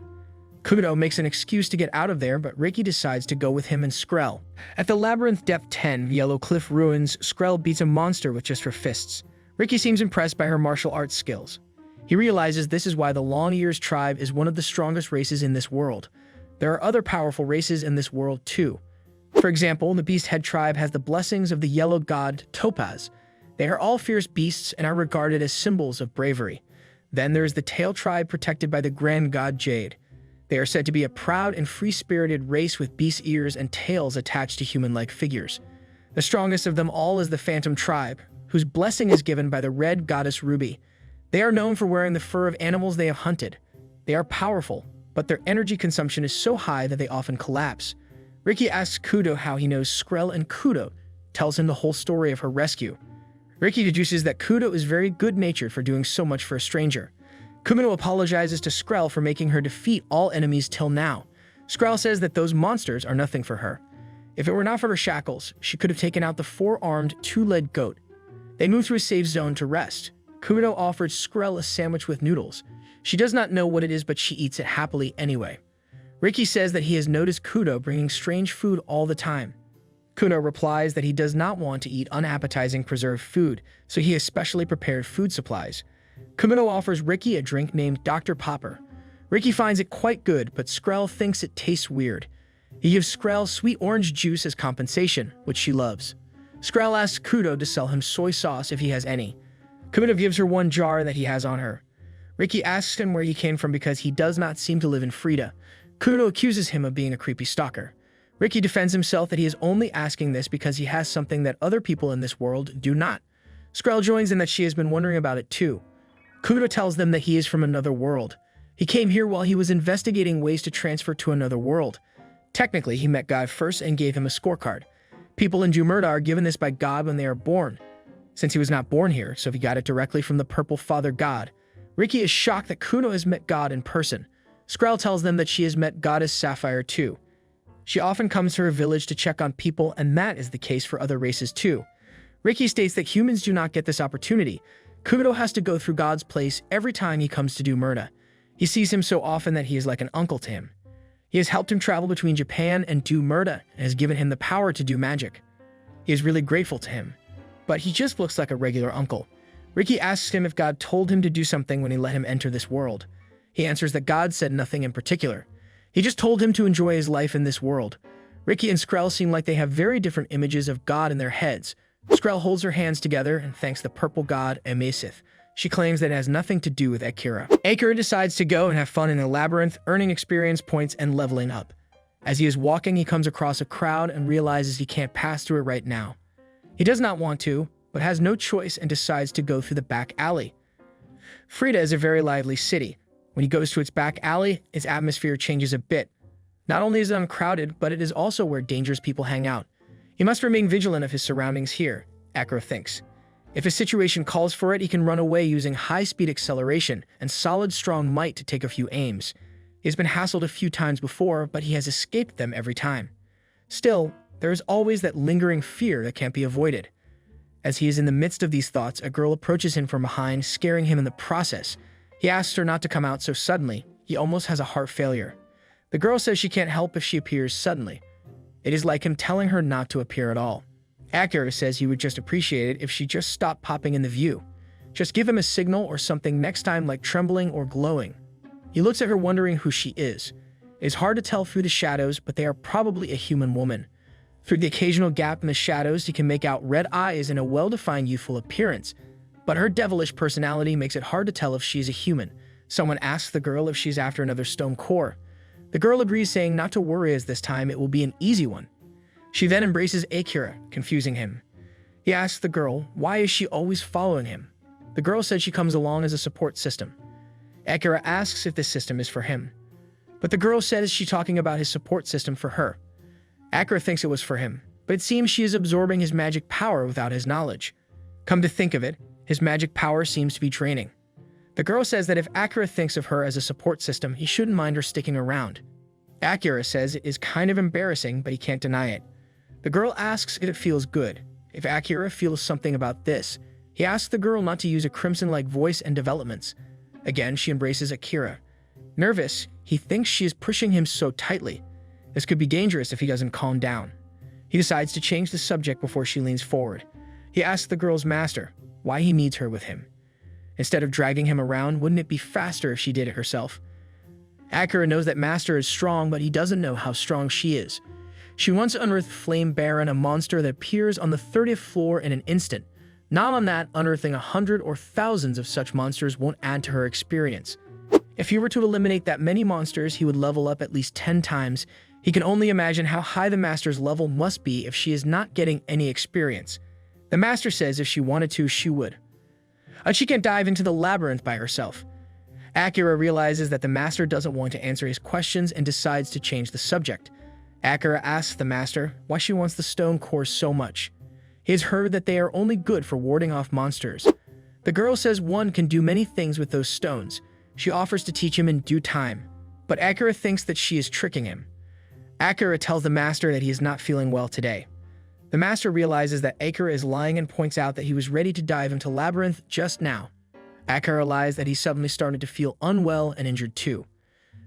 Kudo makes an excuse to get out of there, but Riki decides to go with him and Skrell. At the Labyrinth Depth 10 Yellow Cliff Ruins, Skrell beats a monster with just her fists. Riki seems impressed by her martial arts skills. He realizes this is why the Long Ears tribe is one of the strongest races in this world. There are other powerful races in this world too. For example, the Beast Head tribe has the blessings of the yellow god Topaz. They are all fierce beasts and are regarded as symbols of bravery. Then there is the Tail tribe protected by the grand god Jade. They are said to be a proud and free-spirited race with beast ears and tails attached to human-like figures. The strongest of them all is the Phantom tribe, whose blessing is given by the red goddess Ruby. They are known for wearing the fur of animals they have hunted. They are powerful, but their energy consumption is so high that they often collapse. Riki asks Kudo how he knows Skrell, and Kudo tells him the whole story of her rescue. Riki deduces that Kudo is very good-natured for doing so much for a stranger. Kudo apologizes to Skrell for making her defeat all enemies till now. Skrell says that those monsters are nothing for her. If it were not for her shackles, she could have taken out the four-armed, two-legged goat. They move to a safe zone to rest. Kudo offers Skrell a sandwich with noodles. She does not know what it is, but she eats it happily anyway. Riki says that he has noticed Kudo bringing strange food all the time. Kudo replies that he does not want to eat unappetizing preserved food, so he has specially prepared food supplies. Kudo offers Riki a drink named Dr. Popper. Riki finds it quite good, but Skrell thinks it tastes weird. He gives Skrell sweet orange juice as compensation, which she loves. Skrell asks Kudo to sell him soy sauce if he has any. Kudo gives her one jar that he has on her. Riki asks him where he came from because he does not seem to live in Freda. Kudo accuses him of being a creepy stalker. Riki defends himself that he is only asking this because he has something that other people in this world do not. Skrell joins in that she has been wondering about it too. Kudo tells them that he is from another world. He came here while he was investigating ways to transfer to another world. Technically, he met God first and gave him a scorecard. People in Jumurda are given this by God when they are born. Since he was not born here, so he got it directly from the Purple Father God. Riki is shocked that Kudo has met God in person. Skrell tells them that she has met Goddess Sapphire too. She often comes to her village to check on people, and that is the case for other races too. Riki states that humans do not get this opportunity. Kudo has to go through God's place every time he comes to do murder. He sees him so often that he is like an uncle to him. He has helped him travel between Japan and do murder and has given him the power to do magic. He is really grateful to him, but he just looks like a regular uncle. Riki asks him if God told him to do something when he let him enter this world. He answers that God said nothing in particular. He just told him to enjoy his life in this world. Riki and Skrell seem like they have very different images of God in their heads. Skrell holds her hands together and thanks the purple god Amasith. She claims that it has nothing to do with Akira. Akira decides to go and have fun in the labyrinth, earning experience points and leveling up. As he is walking, he comes across a crowd and realizes he can't pass through it right now. He does not want to, but has no choice and decides to go through the back alley. Freda is a very lively city. When he goes to its back alley, its atmosphere changes a bit. Not only is it uncrowded, but it is also where dangerous people hang out. He must remain vigilant of his surroundings here, Akira thinks. If a situation calls for it, he can run away using high-speed acceleration and solid, strong might to take a few aims. He has been hassled a few times before, but he has escaped them every time. Still, there is always that lingering fear that can't be avoided. As he is in the midst of these thoughts, a girl approaches him from behind, scaring him in the process. He asks her not to come out so suddenly. He almost has a heart failure. The girl says she can't help if she appears suddenly. It is like him telling her not to appear at all. Akira says he would just appreciate it if she just stopped popping in the view. Just give him a signal or something next time, like trembling or glowing. He looks at her wondering who she is. It is hard to tell through the shadows, but they are probably a human woman. Through the occasional gap in the shadows, he can make out red eyes and a well-defined youthful appearance. But her devilish personality makes it hard to tell if she is a human. Someone asks the girl if she's after another stone core. The girl agrees, saying not to worry as this time it will be an easy one. She then embraces Akira, confusing him. He asks the girl, why is she always following him? The girl said she comes along as a support system. Akira asks if this system is for him. But the girl says she's talking about his support system for her. Akira thinks it was for him, but it seems she is absorbing his magic power without his knowledge. Come to think of it, his magic power seems to be draining. The girl says that if Akira thinks of her as a support system, he shouldn't mind her sticking around. Akira says it is kind of embarrassing, but he can't deny it. The girl asks if it feels good. If Akira feels something about this, he asks the girl not to use a crimson-like voice and developments. Again, she embraces Akira. Nervous, he thinks she is pushing him so tightly. This could be dangerous if he doesn't calm down. He decides to change the subject before she leans forward. He asks the girl's master why he needs her with him. Instead of dragging him around, wouldn't it be faster if she did it herself? Akira knows that Master is strong, but he doesn't know how strong she is. She once unearthed Flame Baron, a monster that appears on the 30th floor in an instant. Not on that, unearthing 100 or thousands of such monsters won't add to her experience. If he were to eliminate that many monsters, he would level up at least 10 times. He can only imagine how high the Master's level must be if she is not getting any experience. The Master says if she wanted to, she would. And she can't dive into the labyrinth by herself. Akira realizes that the Master doesn't want to answer his questions and decides to change the subject. Akira asks the Master why she wants the stone cores so much. He has heard that they are only good for warding off monsters. The girl says one can do many things with those stones. She offers to teach him in due time, but Akira thinks that she is tricking him. Akira tells the Master that he is not feeling well today. The Master realizes that Akira is lying and points out that he was ready to dive into Labyrinth just now. Akira lies that he suddenly started to feel unwell and injured too.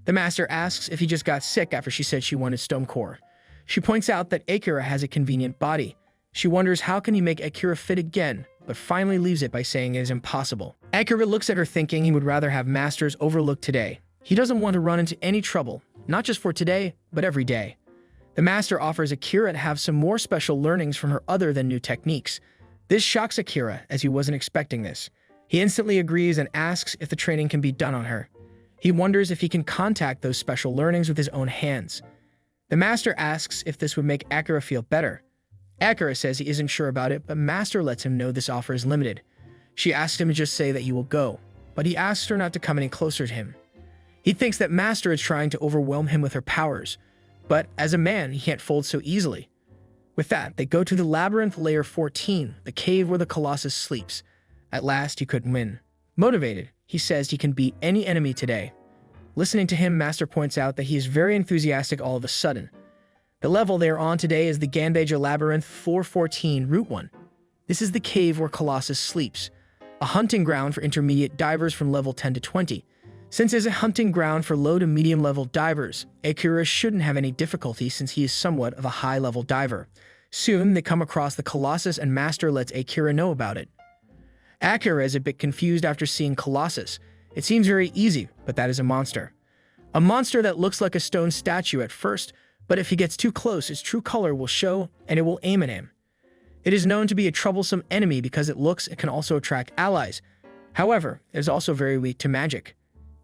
The Master asks if he just got sick after she said she wanted stone core. She points out that Akira has a convenient body. She wonders how can he make Akira fit again, but finally leaves it by saying it is impossible. Akira looks at her thinking he would rather have Masters overlooked today. He doesn't want to run into any trouble, not just for today, but every day. The Master offers Akira to have some more special learnings from her other than new techniques. This shocks Akira, as he wasn't expecting this. He instantly agrees and asks if the training can be done on her. He wonders if he can contact those special learnings with his own hands. The Master asks if this would make Akira feel better. Akira says he isn't sure about it, but Master lets him know this offer is limited. She asks him to just say that he will go, but he asks her not to come any closer to him. He thinks that Master is trying to overwhelm him with her powers, but as a man, he can't fold so easily. With that, they go to the Labyrinth Layer 14, the cave where the Colossus sleeps. At last, he couldn't win. Motivated, he says he can beat any enemy today. Listening to him, Master points out that he is very enthusiastic all of a sudden. The level they are on today is the Gandaja Labyrinth 414, Route 1. This is the cave where Colossus sleeps, a hunting ground for intermediate divers from level 10 to 20. Since it is a hunting ground for low to medium level divers, Akira shouldn't have any difficulty since he is somewhat of a high level diver. Soon, they come across the Colossus and Master lets Akira know about it. Akira is a bit confused after seeing Colossus. It seems very easy, but that is a monster. A monster that looks like a stone statue at first, but if he gets too close, its true color will show and it will aim at him. It is known to be a troublesome enemy because it can also attract allies. However, it is also very weak to magic.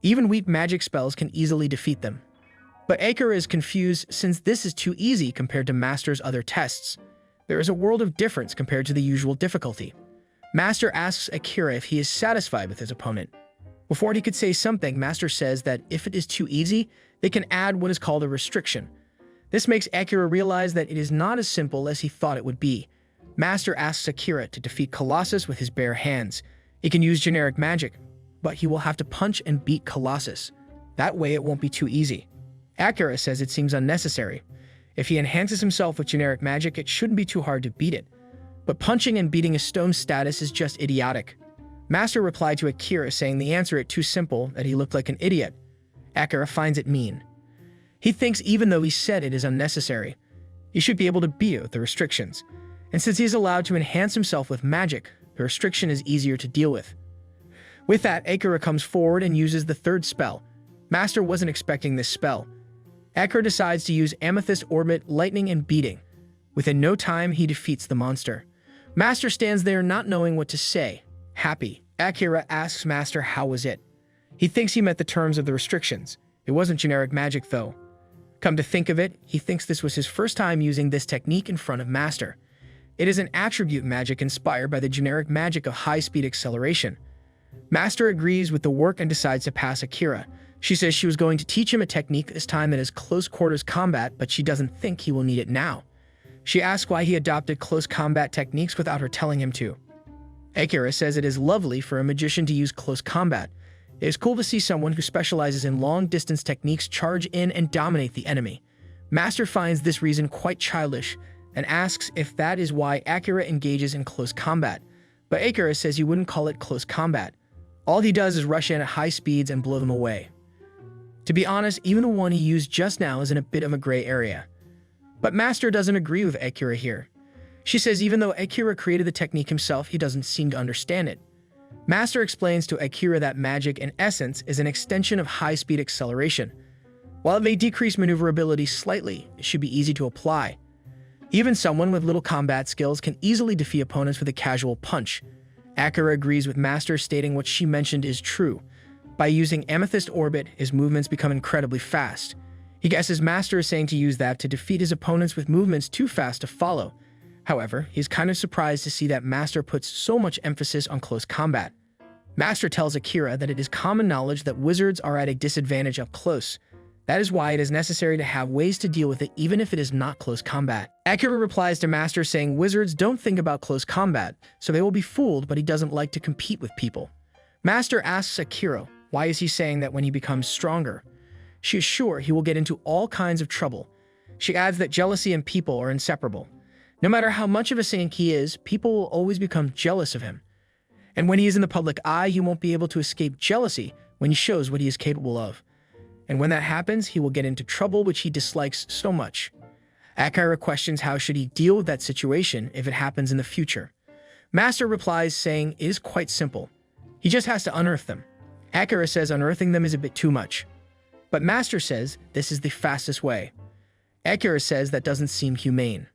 Even weak magic spells can easily defeat them. But Akira is confused since this is too easy compared to Master's other tests. There is a world of difference compared to the usual difficulty. Master asks Akira if he is satisfied with his opponent. Before he could say something, Master says that if it is too easy, they can add what is called a restriction. This makes Akira realize that it is not as simple as he thought it would be. Master asks Akira to defeat Colossus with his bare hands. He can use generic magic, but he will have to punch and beat Colossus. That way it won't be too easy. Akira says it seems unnecessary. If he enhances himself with generic magic, it shouldn't be too hard to beat it. But punching and beating a stone status is just idiotic. Master replied to Akira saying the answer is too simple, that he looked like an idiot. Akira finds it mean. He thinks even though he said it is unnecessary, he should be able to beat it with the restrictions. And since he is allowed to enhance himself with magic, the restriction is easier to deal with. With that, Akira comes forward and uses the third spell. Master wasn't expecting this spell. Akira decides to use Amethyst Orbit, Lightning, and Beating. Within no time, he defeats the monster. Master stands there not knowing what to say. Happy, Akira asks Master how was it. He thinks he met the terms of the restrictions. It wasn't generic magic though. Come to think of it, he thinks this was his first time using this technique in front of Master. It is an attribute magic inspired by the generic magic of high-speed acceleration. Master agrees with the work and decides to pass Akira. She says she was going to teach him a technique this time that is close quarters combat, but she doesn't think he will need it now. She asks why he adopted close combat techniques without her telling him to. Akira says it is lovely for a magician to use close combat. It is cool to see someone who specializes in long-distance techniques charge in and dominate the enemy. Master finds this reason quite childish and asks if that is why Akira engages in close combat. But Akira says he wouldn't call it close combat. All he does is rush in at high speeds and blow them away. To be honest, even the one he used just now is in a bit of a gray area. But Master doesn't agree with Akira here. She says even though Akira created the technique himself, he doesn't seem to understand it. Master explains to Akira that magic, in essence, is an extension of high-speed acceleration. While it may decrease maneuverability slightly, it should be easy to apply. Even someone with little combat skills can easily defeat opponents with a casual punch. Akira agrees with Master, stating what she mentioned is true. By using Amethyst Orbit, his movements become incredibly fast. He guesses Master is saying to use that to defeat his opponents with movements too fast to follow. However, he's kind of surprised to see that Master puts so much emphasis on close combat. Master tells Akira that it is common knowledge that wizards are at a disadvantage up close. That is why it is necessary to have ways to deal with it even if it is not close combat. Akira replies to Master saying wizards don't think about close combat, so they will be fooled, but he doesn't like to compete with people. Master asks Akira, why is he saying that when he becomes stronger? She is sure he will get into all kinds of trouble. She adds that jealousy and people are inseparable. No matter how much of a saint he is, people will always become jealous of him. And when he is in the public eye, he won't be able to escape jealousy when he shows what he is capable of. And when that happens, he will get into trouble which he dislikes so much. Akira questions how should he deal with that situation if it happens in the future. Master replies saying it is quite simple. He just has to unearth them. Akira says unearthing them is a bit too much. But Master says this is the fastest way. Akira says that doesn't seem humane.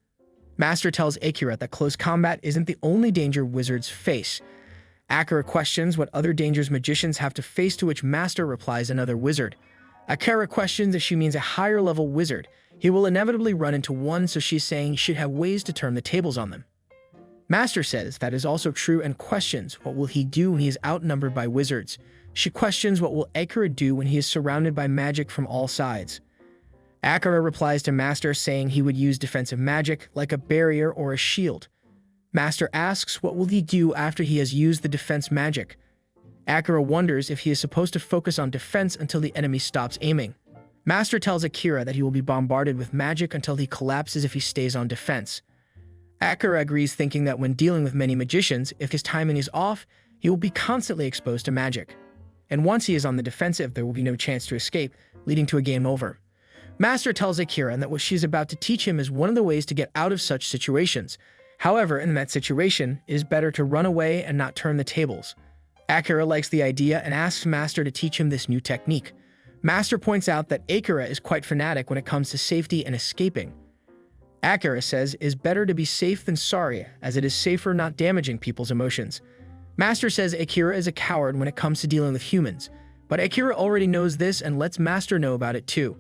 Master tells Akira that close combat isn't the only danger wizards face. Akira questions what other dangers magicians have to face, to which Master replies another wizard. Akira questions if she means a higher level wizard. He will inevitably run into one, so she's saying he should have ways to turn the tables on them. Master says that is also true and questions what will he do when he is outnumbered by wizards. She questions what will Akira do when he is surrounded by magic from all sides. Akira replies to Master saying he would use defensive magic like a barrier or a shield. Master asks what will he do after he has used the defense magic. Akira wonders if he is supposed to focus on defense until the enemy stops aiming. Master tells Akira that he will be bombarded with magic until he collapses if he stays on defense. Akira agrees, thinking that when dealing with many magicians, if his timing is off, he will be constantly exposed to magic. And once he is on the defensive, there will be no chance to escape, leading to a game over. Master tells Akira that what she is about to teach him is one of the ways to get out of such situations. However, in that situation, it is better to run away and not turn the tables. Akira likes the idea and asks Master to teach him this new technique. Master points out that Akira is quite fanatic when it comes to safety and escaping. Akira says it is better to be safe than sorry, as it is safer not damaging people's emotions. Master says Akira is a coward when it comes to dealing with humans, but Akira already knows this and lets Master know about it too.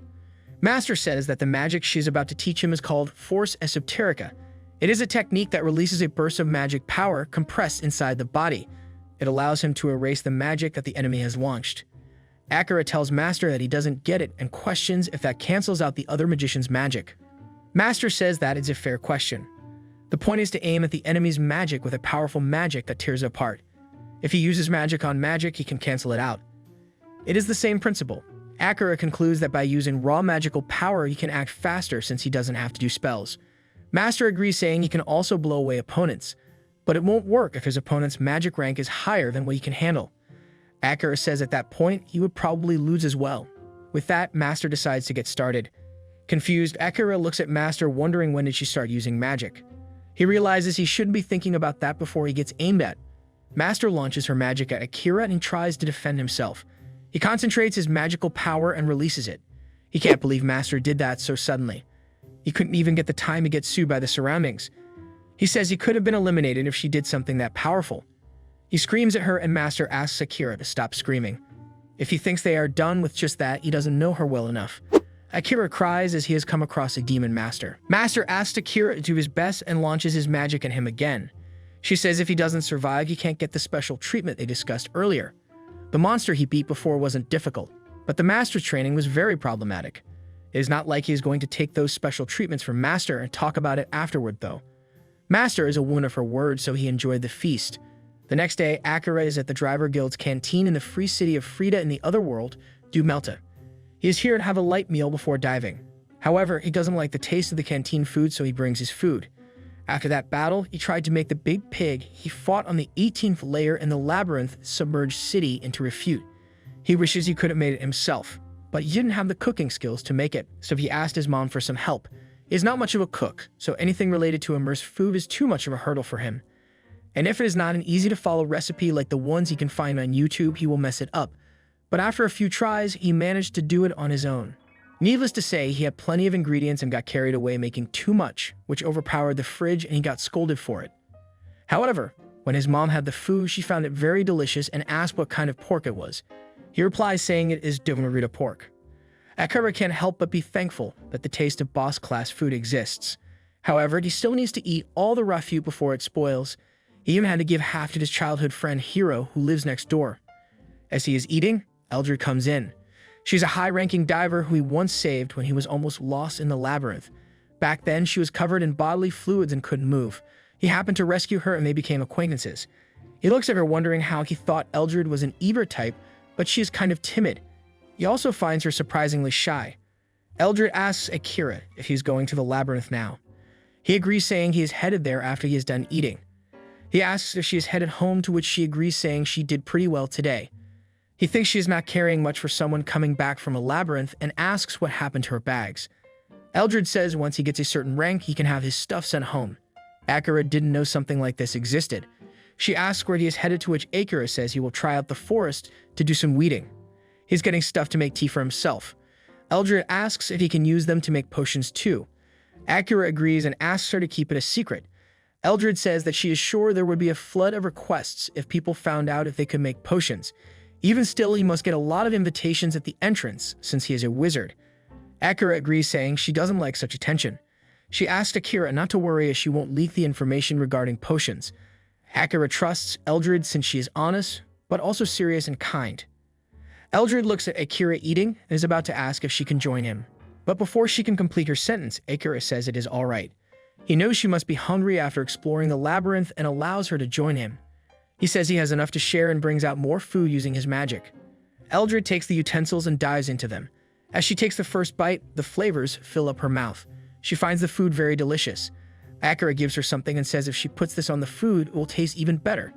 Master says that the magic she's about to teach him is called Force Esoterica. It is a technique that releases a burst of magic power compressed inside the body. It allows him to erase the magic that the enemy has launched. Akira tells Master that he doesn't get it and questions if that cancels out the other magician's magic. Master says that is a fair question. The point is to aim at the enemy's magic with a powerful magic that tears it apart. If he uses magic on magic, he can cancel it out. It is the same principle. Akira concludes that by using raw magical power, he can act faster since he doesn't have to do spells. Master agrees, saying he can also blow away opponents, but it won't work if his opponent's magic rank is higher than what he can handle. Akira says at that point, he would probably lose as well. With that, Master decides to get started. Confused, Akira looks at Master, wondering when did she start using magic. He realizes he shouldn't be thinking about that before he gets aimed at. Master launches her magic at Akira and he tries to defend himself. He concentrates his magical power and releases it. He can't believe Master did that so suddenly. He couldn't even get the time to get sued by the surroundings. He says he could have been eliminated if she did something that powerful. He screams at her and Master asks Akira to stop screaming. If he thinks they are done with just that, he doesn't know her well enough. Akira cries as he has come across a demon master. Master asks Akira to do his best and launches his magic at him again. She says if he doesn't survive, he can't get the special treatment they discussed earlier. The monster he beat before wasn't difficult, but the master's training was very problematic. It is not like he is going to take those special treatments from Master and talk about it afterward, though. Master is a woman of her word, so he enjoyed the feast. The next day, Akira is at the Driver Guild's canteen in the free city of Freda in the other world, Melta. He is here to have a light meal before diving. However, he doesn't like the taste of the canteen food, so he brings his food. After that battle, he tried to make the big pig he fought on the 18th layer in the Labyrinth submerged city into refute. He wishes he could have made it himself, but he didn't have the cooking skills to make it, so he asked his mom for some help. He is not much of a cook, so anything related to immersed food is too much of a hurdle for him. And if it is not an easy-to-follow recipe like the ones he can find on YouTube, he will mess it up. But after a few tries, he managed to do it on his own. Needless to say, he had plenty of ingredients and got carried away making too much, which overpowered the fridge and he got scolded for it. However, when his mom had the food, she found it very delicious and asked what kind of pork it was. He replies saying it is Domarita pork. Akira can't help but be thankful that the taste of boss-class food exists. However, he still needs to eat all the refute before it spoils. He even had to give half to his childhood friend Hiro, who lives next door. As he is eating, Eldred comes in. She's a high-ranking diver who he once saved when he was almost lost in the labyrinth. Back then, she was covered in bodily fluids and couldn't move. He happened to rescue her and they became acquaintances. He looks at her wondering how he thought Eldred was an Eber type, but she is kind of timid. He also finds her surprisingly shy. Eldred asks Akira if he's going to the labyrinth now. He agrees, saying he is headed there after he is done eating. He asks if she is headed home, to which she agrees, saying she did pretty well today. He thinks she is not carrying much for someone coming back from a labyrinth and asks what happened to her bags. Eldred says once he gets a certain rank, he can have his stuff sent home. Akira didn't know something like this existed. She asks where he is headed, to which Akira says he will try out the forest to do some weeding. He's getting stuff to make tea for himself. Eldred asks if he can use them to make potions too. Akira agrees and asks her to keep it a secret. Eldred says that she is sure there would be a flood of requests if people found out if they could make potions. Even still, he must get a lot of invitations at the entrance, since he is a wizard. Akira agrees, saying she doesn't like such attention. She asks Akira not to worry as she won't leak the information regarding potions. Akira trusts Eldred since she is honest, but also serious and kind. Eldred looks at Akira eating and is about to ask if she can join him. But before she can complete her sentence, Akira says it is alright. He knows she must be hungry after exploring the labyrinth and allows her to join him. He says he has enough to share and brings out more food using his magic. Eldred takes the utensils and dives into them. As she takes the first bite, the flavors fill up her mouth. She finds the food very delicious. Akira gives her something and says if she puts this on the food, it will taste even better.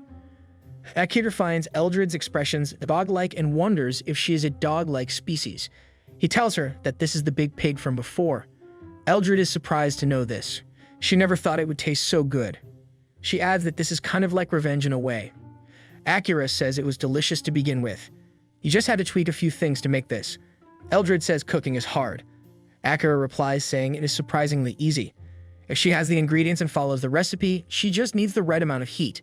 Akira finds Eldred's expressions dog-like and wonders if she is a dog-like species. He tells her that this is the big pig from before. Eldred is surprised to know this. She never thought it would taste so good. She adds that this is kind of like revenge in a way. Akira says it was delicious to begin with. You just had to tweak a few things to make this. Eldred says cooking is hard. Akira replies saying it is surprisingly easy. If she has the ingredients and follows the recipe, she just needs the right amount of heat.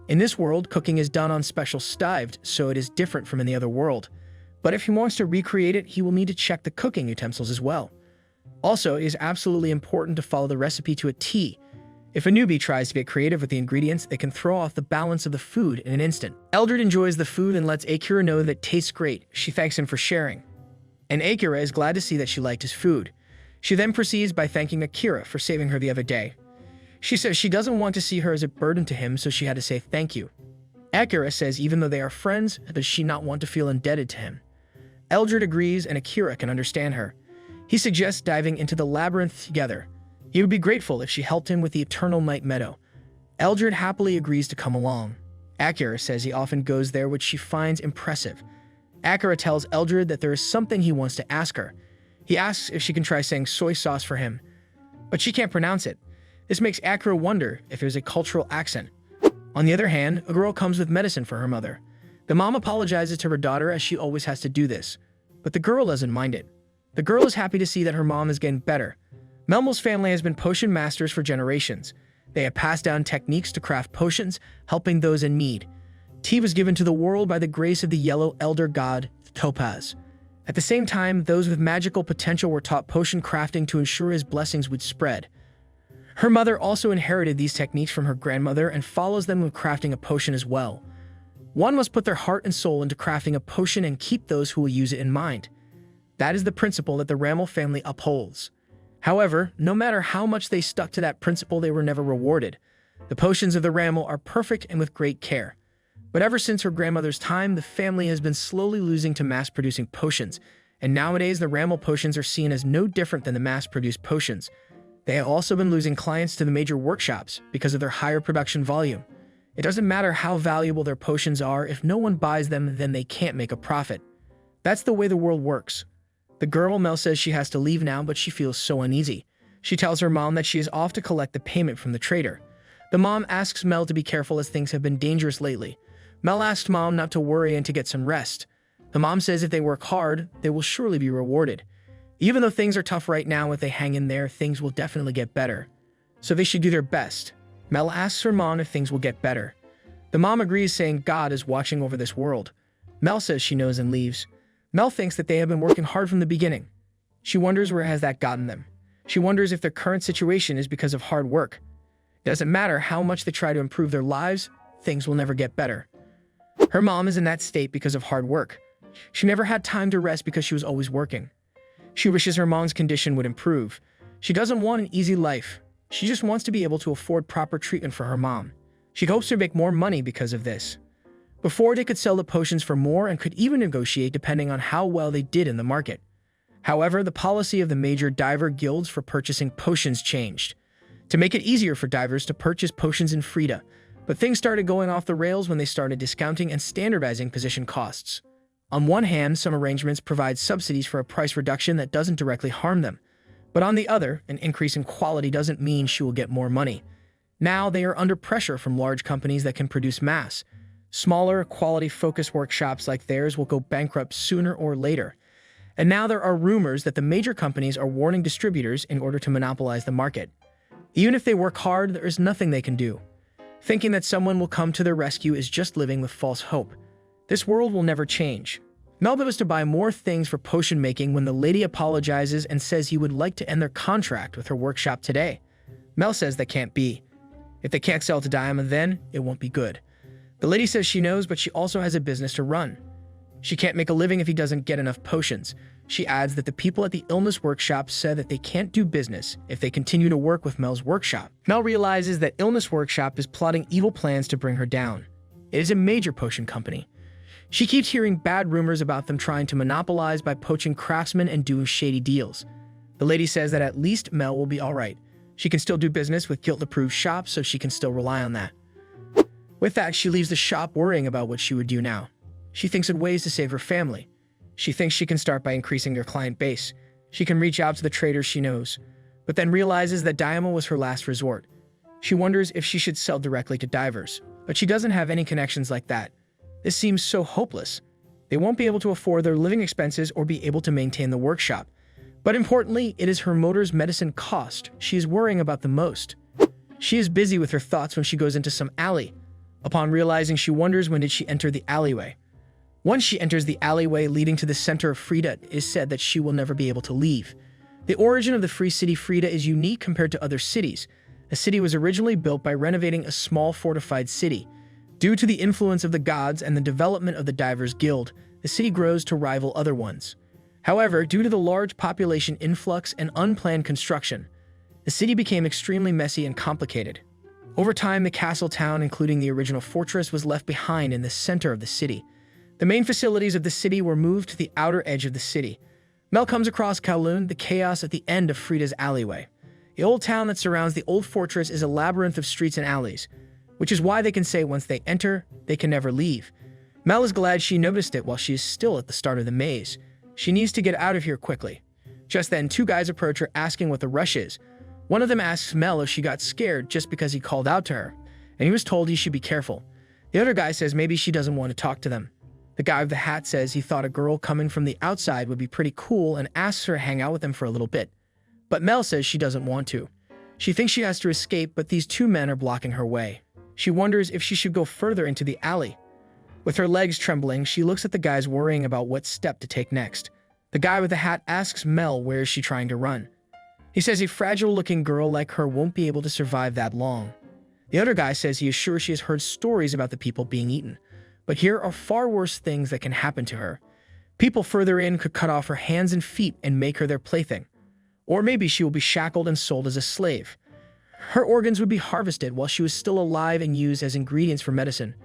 In this world, cooking is done on special stived, so it is different from any other world. But if he wants to recreate it, he will need to check the cooking utensils as well. Also, it is absolutely important to follow the recipe to a T. If a newbie tries to get creative with the ingredients, they can throw off the balance of the food in an instant. Eldred enjoys the food and lets Akira know that it tastes great. She thanks him for sharing. And Akira is glad to see that she liked his food. She then proceeds by thanking Akira for saving her the other day. She says she doesn't want to see her as a burden to him, so she had to say thank you. Akira says even though they are friends, does she not want to feel indebted to him? Eldred agrees and Akira can understand her. He suggests diving into the labyrinth together. He would be grateful if she helped him with the Eternal Night Meadow. Eldred happily agrees to come along. Akira says he often goes there, which she finds impressive. Akira tells Eldred that there is something he wants to ask her. He asks if she can try saying soy sauce for him, but she can't pronounce it. This makes Akira wonder if there's a cultural accent. On the other hand, a girl comes with medicine for her mother. The mom apologizes to her daughter as she always has to do this, but the girl doesn't mind it. The girl is happy to see that her mom is getting better. Melmo's family has been potion masters for generations. They have passed down techniques to craft potions, helping those in need. Tea was given to the world by the grace of the yellow elder god, Topaz. At the same time, those with magical potential were taught potion crafting to ensure his blessings would spread. Her mother also inherited these techniques from her grandmother and follows them with crafting a potion as well. One must put their heart and soul into crafting a potion and keep those who will use it in mind. That is the principle that the Ramel family upholds. However, no matter how much they stuck to that principle, they were never rewarded. The potions of the Ramel are perfect and with great care. But ever since her grandmother's time, the family has been slowly losing to mass-producing potions, and nowadays the Ramel potions are seen as no different than the mass-produced potions. They have also been losing clients to the major workshops because of their higher production volume. It doesn't matter how valuable their potions are, if no one buys them, then they can't make a profit. That's the way the world works. The girl Mel says she has to leave now, but she feels so uneasy. She tells her mom that she is off to collect the payment from the trader. The mom asks Mel to be careful as things have been dangerous lately. Mel asks mom not to worry and to get some rest. The mom says if they work hard, they will surely be rewarded. Even though things are tough right now, if they hang in there, things will definitely get better. So they should do their best. Mel asks her mom if things will get better. The mom agrees, saying God is watching over this world. Mel says she knows and leaves. Mel thinks that they have been working hard from the beginning. She wonders where has that gotten them. She wonders if their current situation is because of hard work. It doesn't matter how much they try to improve their lives, things will never get better. Her mom is in that state because of hard work. She never had time to rest because she was always working. She wishes her mom's condition would improve. She doesn't want an easy life. She just wants to be able to afford proper treatment for her mom. She hopes to make more money because of this. Before, they could sell the potions for more and could even negotiate depending on how well they did in the market. However, the policy of the major diver guilds for purchasing potions changed to make it easier for divers to purchase potions in Freda, but things started going off the rails when they started discounting and standardizing position costs. On one hand, some arrangements provide subsidies for a price reduction that doesn't directly harm them, but on the other, an increase in quality doesn't mean she will get more money. Now they are under pressure from large companies that can produce mass. Smaller, quality-focused workshops like theirs will go bankrupt sooner or later. And now there are rumors that the major companies are warning distributors in order to monopolize the market. Even if they work hard, there is nothing they can do. Thinking that someone will come to their rescue is just living with false hope. This world will never change. Melba was to buy more things for potion making when the lady apologizes and says he would like to end their contract with her workshop today. Mel says that can't be. If they can't sell to Diamond, then it won't be good. The lady says she knows, but she also has a business to run. She can't make a living if he doesn't get enough potions. She adds that the people at the illness workshop said that they can't do business if they continue to work with Mel's workshop. Mel realizes that Illness Workshop is plotting evil plans to bring her down. It is a major potion company. She keeps hearing bad rumors about them trying to monopolize by poaching craftsmen and doing shady deals. The lady says that at least Mel will be alright. She can still do business with guild-approved shops, so she can still rely on that. With that, she leaves the shop worrying about what she would do now. She thinks of ways to save her family. She thinks she can start by increasing their client base. She can reach out to the traders she knows, but then realizes that Diamond was her last resort. She wonders if she should sell directly to divers, but she doesn't have any connections like that. This seems so hopeless. They won't be able to afford their living expenses or be able to maintain the workshop. But importantly, it is her motor's medicine cost she is worrying about the most. She is busy with her thoughts when she goes into some alley. Upon realizing, she wonders when did she enter the alleyway. Once she enters the alleyway leading to the center of Freda, it is said that she will never be able to leave. The origin of the free city Freda is unique compared to other cities. The city was originally built by renovating a small fortified city. Due to the influence of the gods and the development of the Divers Guild, the city grows to rival other ones. However, due to the large population influx and unplanned construction, the city became extremely messy and complicated. Over time, the castle town, including the original fortress, was left behind in the center of the city. The main facilities of the city were moved to the outer edge of the city. Mel comes across Kowloon, the chaos at the end of Freda's alleyway. The old town that surrounds the old fortress is a labyrinth of streets and alleys, which is why they can say once they enter, they can never leave. Mel is glad she noticed it while she is still at the start of the maze. She needs to get out of here quickly. Just then, two guys approach her asking what the rush is. One of them asks Mel if she got scared just because he called out to her, and he was told he should be careful. The other guy says maybe she doesn't want to talk to them. The guy with the hat says he thought a girl coming from the outside would be pretty cool and asks her to hang out with him for a little bit. But Mel says she doesn't want to. She thinks she has to escape, but these two men are blocking her way. She wonders if she should go further into the alley. With her legs trembling, she looks at the guys worrying about what step to take next. The guy with the hat asks Mel where is she trying to run. He says a fragile-looking girl like her won't be able to survive that long. The other guy says he is sure she has heard stories about the people being eaten, but here are far worse things that can happen to her. People further in could cut off her hands and feet and make her their plaything. Or maybe she will be shackled and sold as a slave. Her organs would be harvested while she was still alive and used as ingredients for medicine.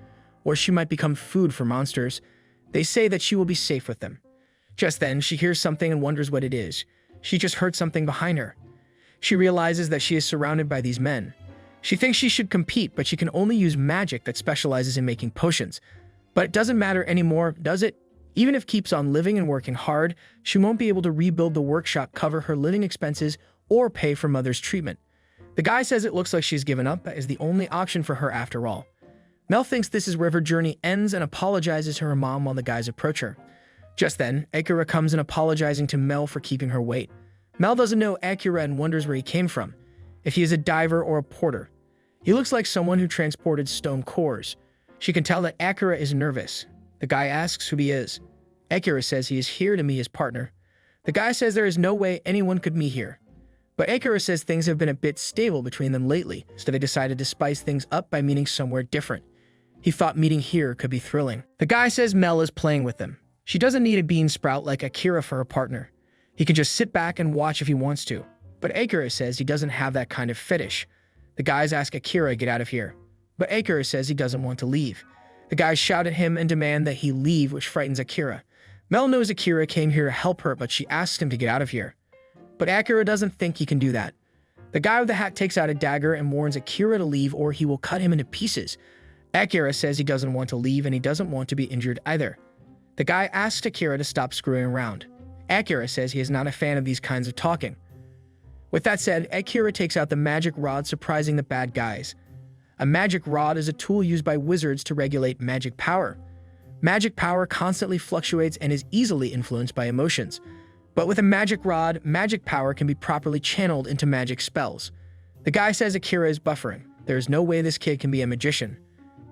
Or she might become food for monsters. They say that she will be safe with them. Just then, she hears something and wonders what it is. She just heard something behind her. She realizes that she is surrounded by these men. She thinks she should compete, but she can only use magic that specializes in making potions. But it doesn't matter anymore, does it? Even if keeps on living and working hard, she won't be able to rebuild the workshop, cover her living expenses, or pay for mother's treatment. The guy says it looks like she's given up, but is the only option for her after all. Mel thinks this is where her journey ends and apologizes to her mom while the guys approach her. Just then, Akira comes in apologizing to Mel for keeping her wait. Mel doesn't know Akira and wonders where he came from, if he is a diver or a porter. He looks like someone who transported stone cores. She can tell that Akira is nervous. The guy asks who he is. Akira says he is here to meet his partner. The guy says there is no way anyone could meet here. But Akira says things have been a bit stable between them lately, so they decided to spice things up by meeting somewhere different. He thought meeting here could be thrilling. The guy says Mel is playing with them. She doesn't need a bean sprout like Akira for her partner. He can just sit back and watch if he wants to. But Akira says he doesn't have that kind of fetish. The guys ask Akira to get out of here. But Akira says he doesn't want to leave. The guys shout at him and demand that he leave, which frightens Akira. Mel knows Akira came here to help her, but she asks him to get out of here. But Akira doesn't think he can do that. The guy with the hat takes out a dagger and warns Akira to leave or he will cut him into pieces. Akira says he doesn't want to leave and he doesn't want to be injured either. The guy asks Akira to stop screwing around. Akira says he is not a fan of these kinds of talking. With that said, Akira takes out the magic rod, surprising the bad guys. A magic rod is a tool used by wizards to regulate magic power. Magic power constantly fluctuates and is easily influenced by emotions. But with a magic rod, magic power can be properly channeled into magic spells. The guy says Akira is buffering. There is no way this kid can be a magician.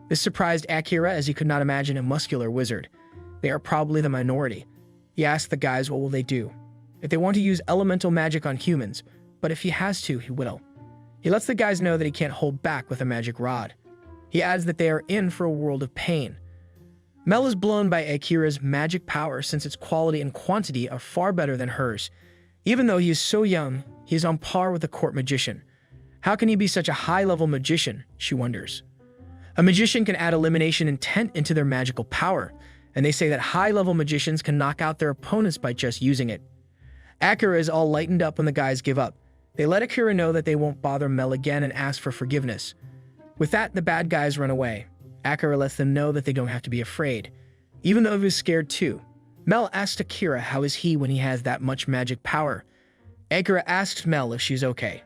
This surprised Akira as he could not imagine a muscular wizard. They are probably the minority. He asks the guys what will they do. If they want to use elemental magic on humans, but if he has to, he will. He lets the guys know that he can't hold back with a magic rod. He adds that they are in for a world of pain. Mel is blown by Akira's magic power since its quality and quantity are far better than hers. Even though he is so young, he is on par with a court magician. How can he be such a high-level magician, she wonders. A magician can add elimination intent into their magical power, and they say that high-level magicians can knock out their opponents by just using it. Akira is all lightened up when the guys give up. They let Akira know that they won't bother Mel again and ask for forgiveness. With that, the bad guys run away. Akira lets them know that they don't have to be afraid, even though he was scared too. Mel asks Akira how is he when he has that much magic power. Akira asks Mel if she's okay.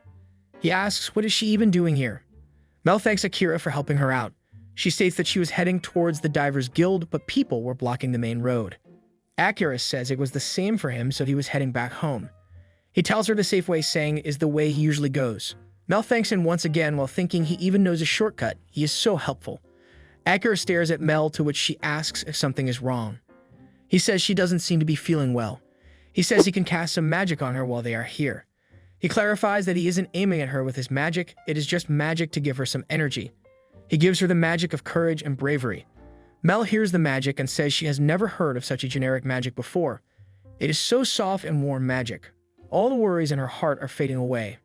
He asks what is she even doing here. Mel thanks Akira for helping her out. She states that she was heading towards the Divers Guild, but people were blocking the main road. Akira says it was the same for him, so he was heading back home. He tells her the safe way, saying is the way he usually goes. Mel thanks him once again while thinking he even knows a shortcut. He is so helpful. Akira stares at Mel, to which she asks if something is wrong. He says she doesn't seem to be feeling well. He says he can cast some magic on her while they are here. He clarifies that he isn't aiming at her with his magic, it is just magic to give her some energy. He gives her the magic of courage and bravery. Mel hears the magic and says she has never heard of such a generic magic before. It is so soft and warm magic. All the worries in her heart are fading away.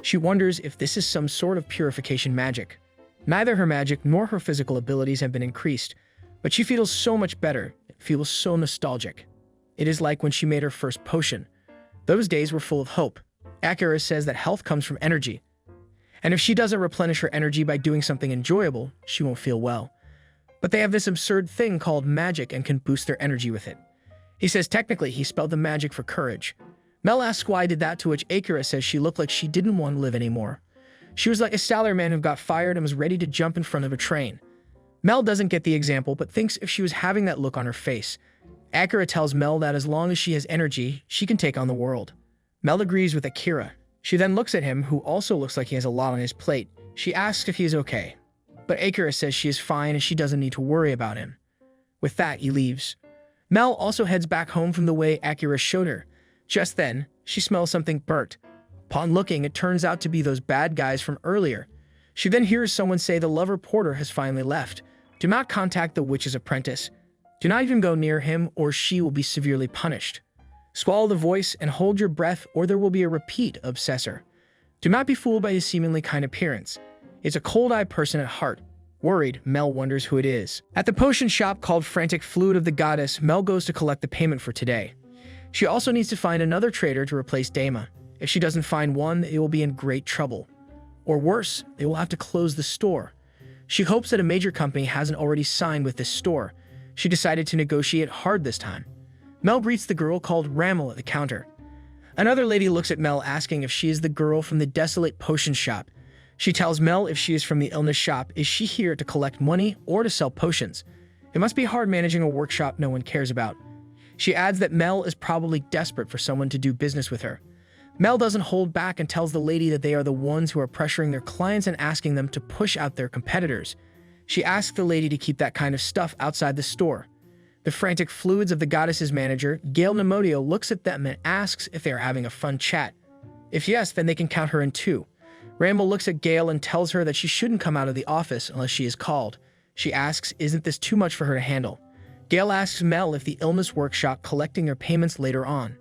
She wonders if this is some sort of purification magic. Neither her magic nor her physical abilities have been increased, but she feels so much better, feels so nostalgic. It is like when she made her first potion. Those days were full of hope. Akira says that health comes from energy, and if she doesn't replenish her energy by doing something enjoyable, she won't feel well. But they have this absurd thing called magic and can boost their energy with it. He says technically he spelled the magic for courage. Mel asks why did that, to which Akira says she looked like she didn't want to live anymore. She was like a salaryman who got fired and was ready to jump in front of a train. Mel doesn't get the example, but thinks if she was having that look on her face. Akira tells Mel that as long as she has energy, she can take on the world. Mel agrees with Akira. She then looks at him, who also looks like he has a lot on his plate. She asks if he is okay. But Akira says she is fine and she doesn't need to worry about him. With that, he leaves. Mel also heads back home from the way Akira showed her. Just then, she smells something burnt. Upon looking, it turns out to be those bad guys from earlier. She then hears someone say the lover porter has finally left. Do not contact the witch's apprentice. Do not even go near him or she will be severely punished. Swallow the voice and hold your breath or there will be a repeat obsessor. Do not be fooled by his seemingly kind appearance. It's a cold-eyed person at heart. Worried, Mel wonders who it is. At the potion shop called Frantic Fluid of the Goddess, Mel goes to collect the payment for today. She also needs to find another trader to replace Dama. If she doesn't find one, it will be in great trouble. Or worse, they will have to close the store. She hopes that a major company hasn't already signed with this store. She decided to negotiate hard this time. Mel greets the girl called Ramel at the counter. Another lady looks at Mel asking if she is the girl from the desolate potion shop. She tells Mel if she is from the illness shop, is she here to collect money or to sell potions? It must be hard managing a workshop no one cares about. She adds that Mel is probably desperate for someone to do business with her. Mel doesn't hold back and tells the lady that they are the ones who are pressuring their clients and asking them to push out their competitors. She asks the lady to keep that kind of stuff outside the store. The Frantic Fluids of the Goddess's manager, Gail Nemodio, looks at them and asks if they are having a fun chat. If yes, then they can count her in too. Ramble looks at Gail and tells her that she shouldn't come out of the office unless she is called. She asks, isn't this too much for her to handle? Gail asks Mel if the illness workshop collecting their payments later on.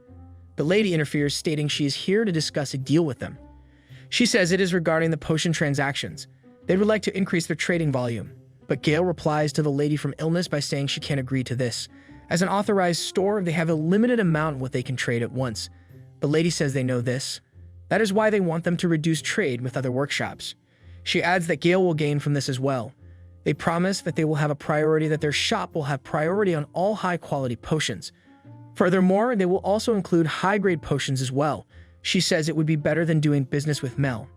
The lady interferes, stating she is here to discuss a deal with them. She says it is regarding the potion transactions. They would like to increase their trading volume. But Gail replies to the lady from illness by saying she can't agree to this. As an authorized store, they have a limited amount what they can trade at once. The lady says they know this. That is why they want them to reduce trade with other workshops. She adds that Gail will gain from this as well. They promise that they will have a priority, that their shop will have priority on all high-quality potions. Furthermore, they will also include high-grade potions as well. She says it would be better than doing business with Mel.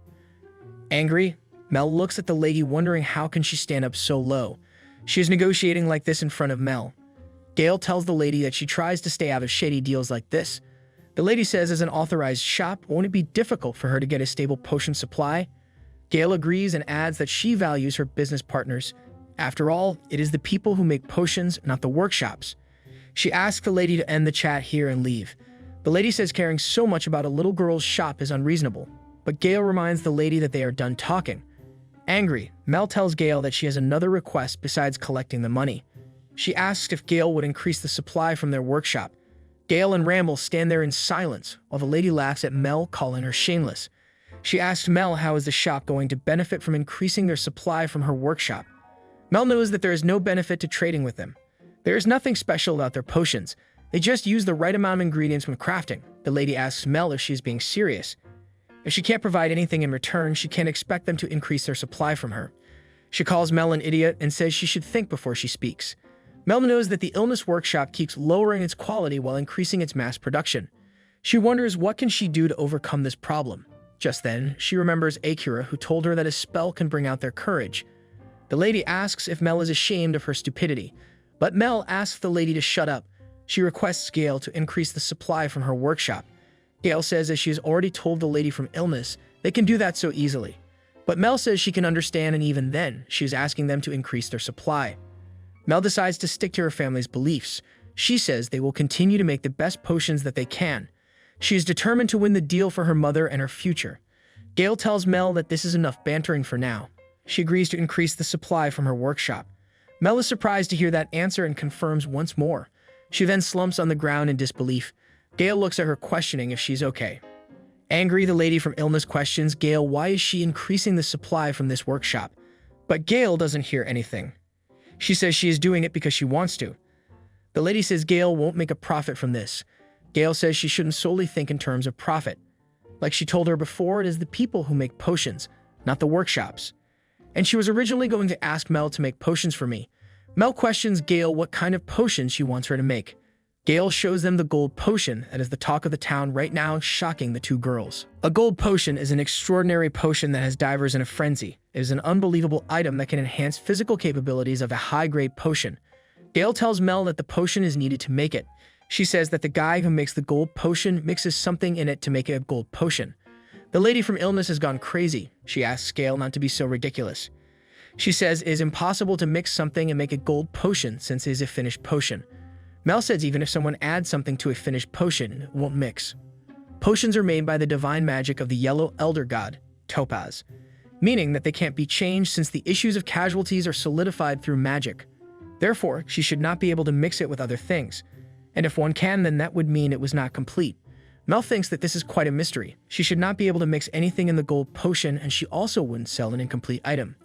Angry, Mel looks at the lady wondering how can she stand up so low. She is negotiating like this in front of Mel. Gail tells the lady that she tries to stay out of shady deals like this. The lady says as an authorized shop, won't it be difficult for her to get a stable potion supply? Gail agrees and adds that she values her business partners. After all, it is the people who make potions, not the workshops. She asks the lady to end the chat here and leave. The lady says caring so much about a little girl's shop is unreasonable, but Gail reminds the lady that they are done talking. Angry, Mel tells Gail that she has another request besides collecting the money. She asks if Gail would increase the supply from their workshop. Gail and Ramble stand there in silence while the lady laughs at Mel, calling her shameless. She asks Mel how is the shop going to benefit from increasing their supply from her workshop. Mel knows that there is no benefit to trading with them. There is nothing special about their potions. They just use the right amount of ingredients when crafting. The lady asks Mel if she is being serious. If she can't provide anything in return, she can't expect them to increase their supply from her. She calls Mel an idiot and says she should think before she speaks. Mel knows that the illness workshop keeps lowering its quality while increasing its mass production. She wonders what can she do to overcome this problem. Just then, she remembers Akira, who told her that a spell can bring out their courage. The lady asks if Mel is ashamed of her stupidity, but Mel asks the lady to shut up. She requests Gail to increase the supply from her workshop. Gail says as she has already told the lady from illness, they can do that so easily. But Mel says she can understand, and even then, she is asking them to increase their supply. Mel decides to stick to her family's beliefs. She says they will continue to make the best potions that they can. She is determined to win the deal for her mother and her future. Gail tells Mel that this is enough bantering for now. She agrees to increase the supply from her workshop. Mel is surprised to hear that answer and confirms once more. She then slumps on the ground in disbelief. Gail looks at her, questioning if she's okay. Angry, the lady from illness questions Gail why is she increasing the supply from this workshop. But Gail doesn't hear anything. She says she is doing it because she wants to. The lady says Gail won't make a profit from this. Gail says she shouldn't solely think in terms of profit. Like she told her before, it is the people who make potions, not the workshops. And she was originally going to ask Mel to make potions for me. Mel questions Gail what kind of potions she wants her to make. Gail shows them the gold potion that is the talk of the town right now, shocking the two girls. A gold potion is an extraordinary potion that has divers in a frenzy. It is an unbelievable item that can enhance physical capabilities of a high-grade potion. Gail tells Mel that the potion is needed to make it. She says that the guy who makes the gold potion mixes something in it to make it a gold potion. The lady from illness has gone crazy. She asks Gail not to be so ridiculous. She says it is impossible to mix something and make a gold potion since it is a finished potion. Mel says even if someone adds something to a finished potion, it won't mix. Potions are made by the divine magic of the yellow elder god, Topaz, meaning that they can't be changed since the issues of casualties are solidified through magic. Therefore, she should not be able to mix it with other things. And if one can, then that would mean it was not complete. Mel thinks that this is quite a mystery. She should not be able to mix anything in the gold potion, and she also wouldn't sell an incomplete item.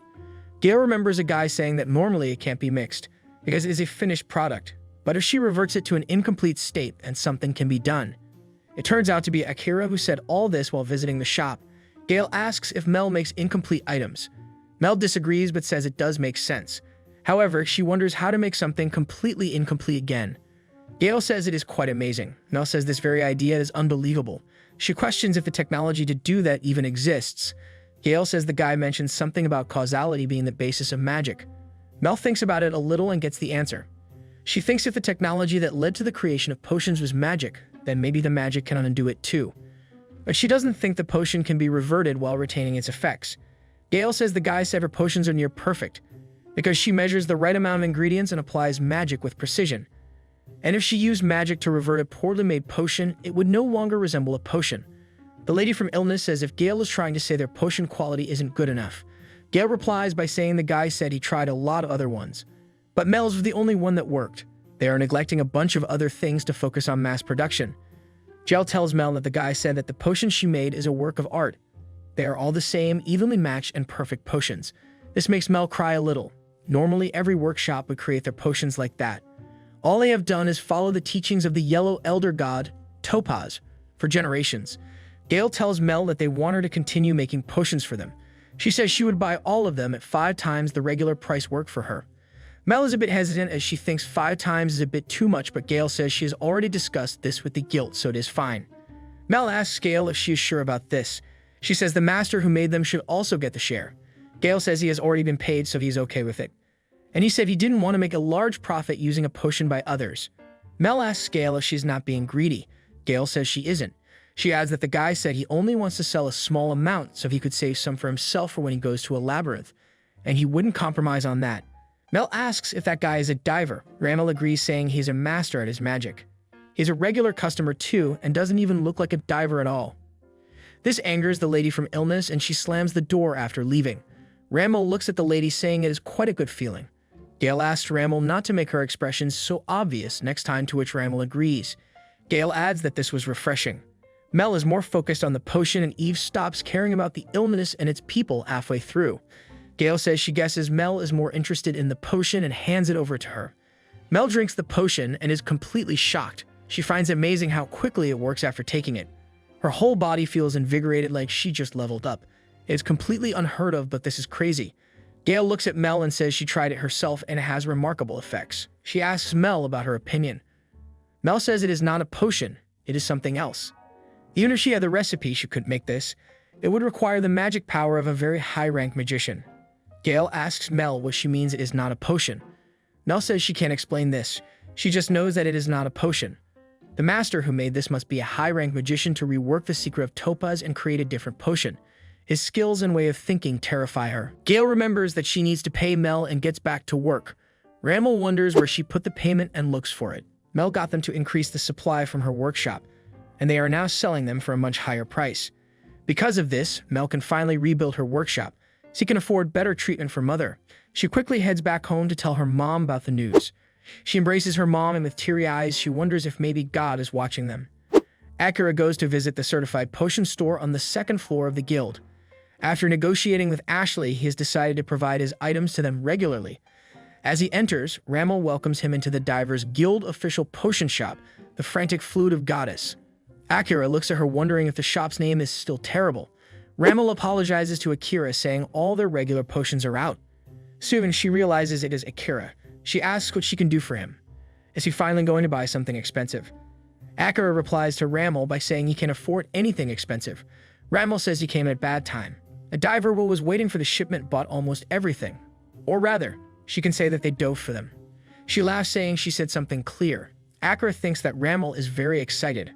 Gail remembers a guy saying that normally it can't be mixed, because it is a finished product. But if she reverts it to an incomplete state, then something can be done. It turns out to be Akira who said all this while visiting the shop. Gail asks if Mel makes incomplete items. Mel disagrees but says it does make sense. However, she wonders how to make something completely incomplete again. Gail says it is quite amazing. Mel says this very idea is unbelievable. She questions if the technology to do that even exists. Gail says the guy mentions something about causality being the basis of magic. Mel thinks about it a little and gets the answer. She thinks if the technology that led to the creation of potions was magic, then maybe the magic can undo it too. But she doesn't think the potion can be reverted while retaining its effects. Gail says the guy said her potions are near perfect, because she measures the right amount of ingredients and applies magic with precision. And if she used magic to revert a poorly made potion, it would no longer resemble a potion. The lady from Illness says if Gail is trying to say their potion quality isn't good enough. Gail replies by saying the guy said he tried a lot of other ones, but Mel's was the only one that worked. They are neglecting a bunch of other things to focus on mass production. Gail tells Mel that the guy said that the potion she made is a work of art. They are all the same, evenly matched and perfect potions. This makes Mel cry a little. Normally, every workshop would create their potions like that. All they have done is follow the teachings of the yellow elder god, Topaz, for generations. Gail tells Mel that they want her to continue making potions for them. She says she would buy all of them at 5 times the regular price work for her. Mel is a bit hesitant as she thinks 5 times is a bit too much, but Gail says she has already discussed this with the guild, so it is fine. Mel asks Gail if she is sure about this. She says the master who made them should also get the share. Gail says he has already been paid, so he's okay with it. And he said he didn't want to make a large profit using a potion by others. Mel asks Gail if she's not being greedy. Gail says she isn't. She adds that the guy said he only wants to sell a small amount so he could save some for himself for when he goes to a labyrinth, and he wouldn't compromise on that. Mel asks if that guy is a diver. Ramel agrees, saying he's a master at his magic. He's a regular customer too, and doesn't even look like a diver at all. This angers the lady from Illness, and she slams the door after leaving. Ramel looks at the lady, saying it is quite a good feeling. Gail asks Ramel not to make her expressions so obvious next time, to which Ramel agrees. Gail adds that this was refreshing. Mel is more focused on the potion, and Eve stops caring about the illness and its people halfway through. Gail says she guesses Mel is more interested in the potion and hands it over to her. Mel drinks the potion and is completely shocked. She finds it amazing how quickly it works after taking it. Her whole body feels invigorated, like she just leveled up. It is completely unheard of, but this is crazy. Gail looks at Mel and says she tried it herself and it has remarkable effects. She asks Mel about her opinion. Mel says it is not a potion, it is something else. Even if she had the recipe, she couldn't make this. It would require the magic power of a very high-ranked magician. Gail asks Mel what she means it is not a potion. Mel says she can't explain this. She just knows that it is not a potion. The master who made this must be a high-ranked magician to rework the secret of Topaz and create a different potion. His skills and way of thinking terrify her. Gail remembers that she needs to pay Mel and gets back to work. Ramel wonders where she put the payment and looks for it. Mel got them to increase the supply from her workshop, and they are now selling them for a much higher price. Because of this, Mel can finally rebuild her workshop. She can afford better treatment for Mother. She quickly heads back home to tell her mom about the news. She embraces her mom, and with teary eyes, she wonders if maybe God is watching them. Akira goes to visit the certified potion store on the 2nd floor of the guild. After negotiating with Ashley, he has decided to provide his items to them regularly. As he enters, Ramel welcomes him into the Divers Guild official potion shop, the Frantic Flute of Goddess. Akira looks at her, wondering if the shop's name is still terrible. Ramel apologizes to Akira, saying all their regular potions are out. Soon, she realizes it is Akira. She asks what she can do for him. Is he finally going to buy something expensive? Akira replies to Ramel by saying he can't afford anything expensive. Ramel says he came at a bad time. A diver who was waiting for the shipment bought almost everything. Or rather, she can say that they dove for them. She laughs, saying she said something clear. Akira thinks that Ramel is very excited.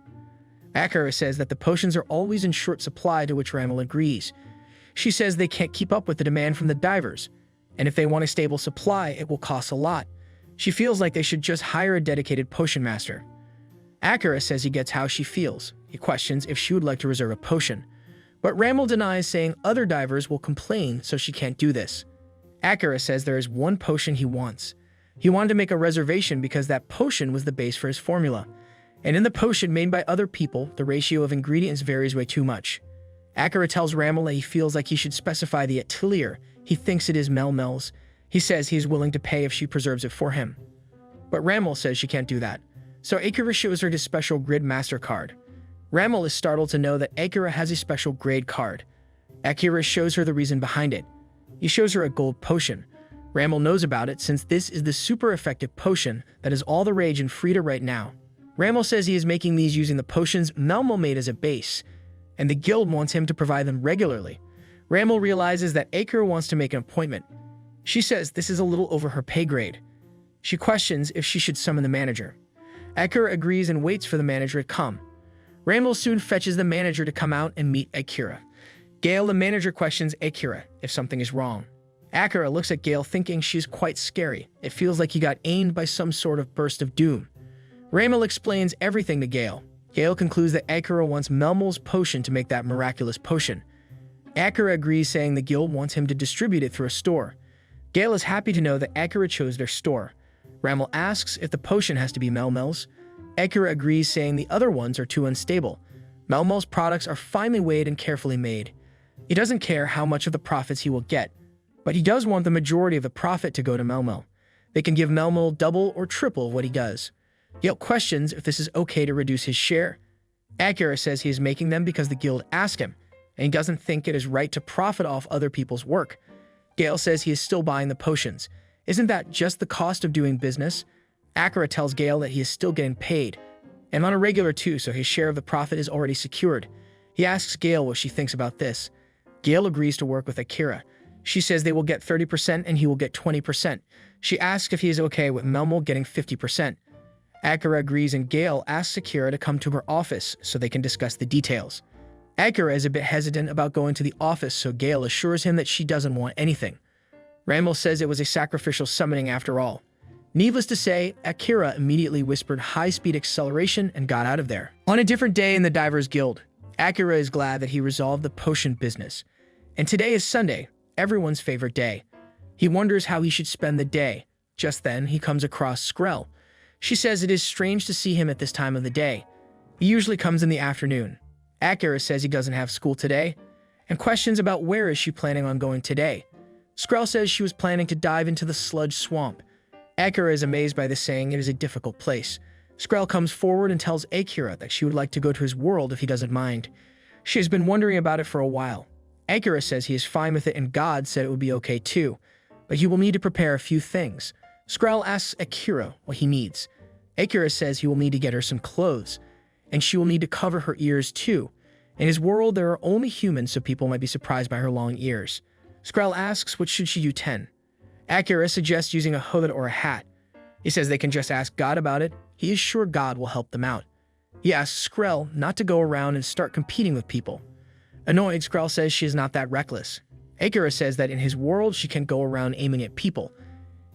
Akira says that the potions are always in short supply, to which Ramel agrees. She says they can't keep up with the demand from the divers, and if they want a stable supply, it will cost a lot. She feels like they should just hire a dedicated potion master. Akira says he gets how she feels. He questions if she would like to reserve a potion, but Ramel denies, saying other divers will complain, so she can't do this. Akira says there is one potion he wants. He wanted to make a reservation because that potion was the base for his formula. And in the potion made by other people, the ratio of ingredients varies way too much. Akira tells Ramel that he feels like he should specify the atelier. He thinks it is Melmel's. He says he is willing to pay if she preserves it for him. But Ramel says she can't do that. So Akira shows her his special grid master card. Ramel is startled to know that Akira has a special grade card. Akira shows her the reason behind it. He shows her a gold potion. Ramel knows about it since this is the super effective potion that is all the rage in Freda right now. Ramel says he is making these using the potions Melmo made as a base, and the guild wants him to provide them regularly. Ramel realizes that Akira wants to make an appointment. She says this is a little over her pay grade. She questions if she should summon the manager. Akira agrees and waits for the manager to come. Ramel soon fetches the manager to come out and meet Akira. Gale, the manager, questions Akira if something is wrong. Akira looks at Gale thinking she's quite scary. It feels like he got aimed by some sort of burst of doom. Ramel explains everything to Gale. Gale concludes that Akira wants Melmo's potion to make that miraculous potion. Akira agrees, saying the guild wants him to distribute it through a store. Gale is happy to know that Akira chose their store. Ramel asks if the potion has to be Melmel's. Akira agrees, saying the other ones are too unstable. Melmo's products are finely weighed and carefully made. He doesn't care how much of the profits he will get, but he does want the majority of the profit to go to Melmo. They can give Melmo double or triple what he does. Gale questions if this is okay to reduce his share. Akira says he is making them because the guild asked him, and he doesn't think it is right to profit off other people's work. Gale says he is still buying the potions. Isn't that just the cost of doing business? Akira tells Gale that he is still getting paid, and on a regular too, so his share of the profit is already secured. He asks Gale what she thinks about this. Gale agrees to work with Akira. She says they will get 30% and he will get 20%. She asks if he is okay with Melmo getting 50%. Akira agrees, and Gale asks Akira to come to her office so they can discuss the details. Akira is a bit hesitant about going to the office, so Gale assures him that she doesn't want anything. Ramel says it was a sacrificial summoning after all. Needless to say, Akira immediately whispered high-speed acceleration and got out of there. On a different day in the Divers Guild, Akira is glad that he resolved the potion business. And today is Sunday, everyone's favorite day. He wonders how he should spend the day. Just then, he comes across Skrell. She says it is strange to see him at this time of the day. He usually comes in the afternoon. Akira says he doesn't have school today, and questions about where is she planning on going today. Skrell says she was planning to dive into the sludge swamp. Akira is amazed by this, saying it is a difficult place. Skrell comes forward and tells Akira that she would like to go to his world if he doesn't mind. She has been wondering about it for a while. Akira says he is fine with it, and God said it would be okay too, but he will need to prepare a few things. Skrell asks Akira what he needs. Akira says he will need to get her some clothes, and she will need to cover her ears too. In his world, there are only humans, so people might be surprised by her long ears. Skrell asks what should she do 10. Akira suggests using a hood or a hat. He says they can just ask God about it. He is sure God will help them out. He asks Skrell not to go around and start competing with people. Annoyed, Skrell says she is not that reckless. Akira says that in his world, she can go around aiming at people,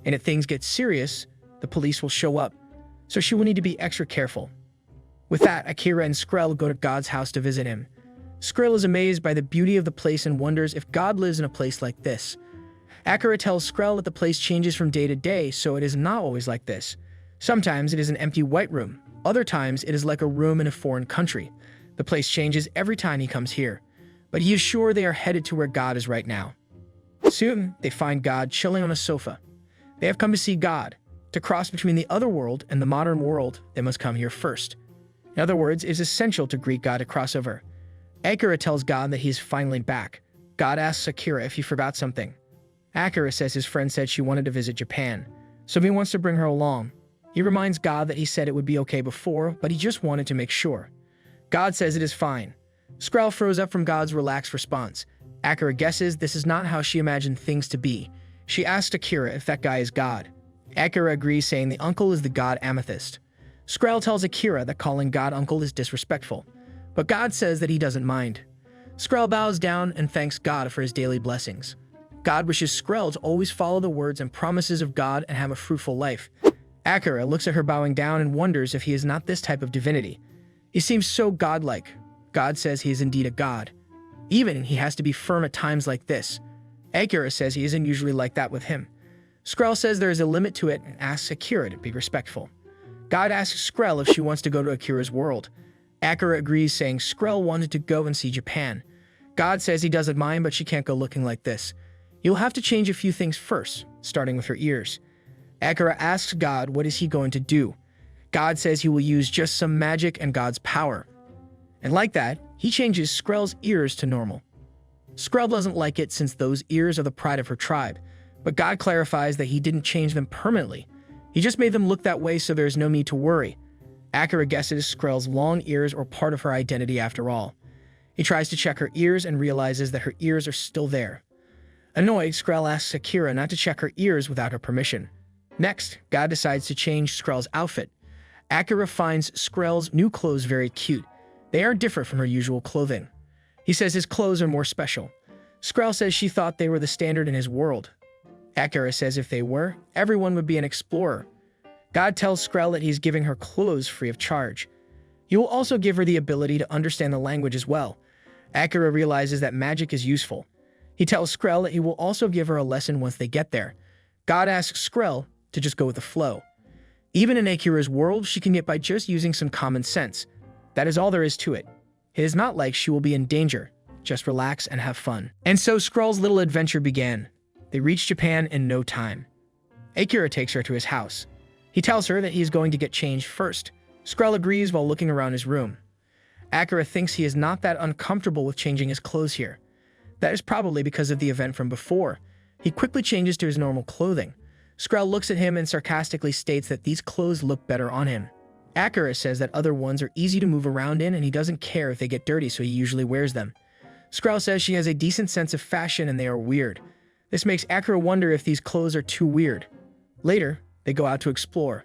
and if things get serious, the police will show up, so she will need to be extra careful. With that, Akira and Skrell go to God's house to visit him. Skrell is amazed by the beauty of the place and wonders if God lives in a place like this. Akira tells Skrell that the place changes from day to day, so it is not always like this. Sometimes it is an empty white room. Other times it is like a room in a foreign country. The place changes every time he comes here, but he is sure they are headed to where God is right now. Soon, they find God chilling on a sofa. They have come to see God. To cross between the other world and the modern world, they must come here first. In other words, it is essential to greet God to cross over. Akira tells God that he is finally back. God asks Akira if he forgot something. Akira says his friend said she wanted to visit Japan, so he wants to bring her along. He reminds God that he said it would be okay before, but he just wanted to make sure. God says it is fine. Skrell froze up from God's relaxed response. Akira guesses this is not how she imagined things to be. She asks Akira if that guy is God. Akira agrees, saying the uncle is the god Amethyst. Skrell tells Akira that calling God uncle is disrespectful, but God says that he doesn't mind. Skrell bows down and thanks God for his daily blessings. God wishes Skrell to always follow the words and promises of God and have a fruitful life. Akira looks at her bowing down and wonders if he is not this type of divinity. He seems so godlike. God says he is indeed a god. Even he has to be firm at times like this. Akira says he isn't usually like that with him. Skrell says there is a limit to it and asks Akira to be respectful. God asks Skrell if she wants to go to Akira's world. Akira agrees, saying Skrell wanted to go and see Japan. God says he doesn't mind, but she can't go looking like this. You'll have to change a few things first, starting with her ears. Akira asks God what is he going to do. God says he will use just some magic and God's power. And like that, he changes Skrell's ears to normal. Skrell doesn't like it since those ears are the pride of her tribe, but God clarifies that he didn't change them permanently. He just made them look that way so there's no need to worry. Akira guesses Skrell's long ears are part of her identity after all. He tries to check her ears and realizes that her ears are still there. Annoyed, Skrell asks Akira not to check her ears without her permission. Next, God decides to change Skrell's outfit. Akira finds Skrell's new clothes very cute. They are different from her usual clothing. He says his clothes are more special. Skrell says she thought they were the standard in his world. Akira says if they were, everyone would be an explorer. God tells Skrell that he's giving her clothes free of charge. He will also give her the ability to understand the language as well. Akira realizes that magic is useful. He tells Skrell that he will also give her a lesson once they get there. God asks Skrell to just go with the flow. Even in Akira's world, she can get by just using some common sense. That is all there is to it. It is not like she will be in danger. Just relax and have fun. And so Skrell's little adventure began. They reach Japan in no time. Akira takes her to his house. He tells her that he is going to get changed first. Skrell agrees while looking around his room. Akira thinks he is not that uncomfortable with changing his clothes here. That is probably because of the event from before. He quickly changes to his normal clothing. Skrell looks at him and sarcastically states that these clothes look better on him. Akira says that other ones are easy to move around in and he doesn't care if they get dirty, so he usually wears them. Skrell says she has a decent sense of fashion and they are weird. This makes Akira wonder if these clothes are too weird. Later, they go out to explore.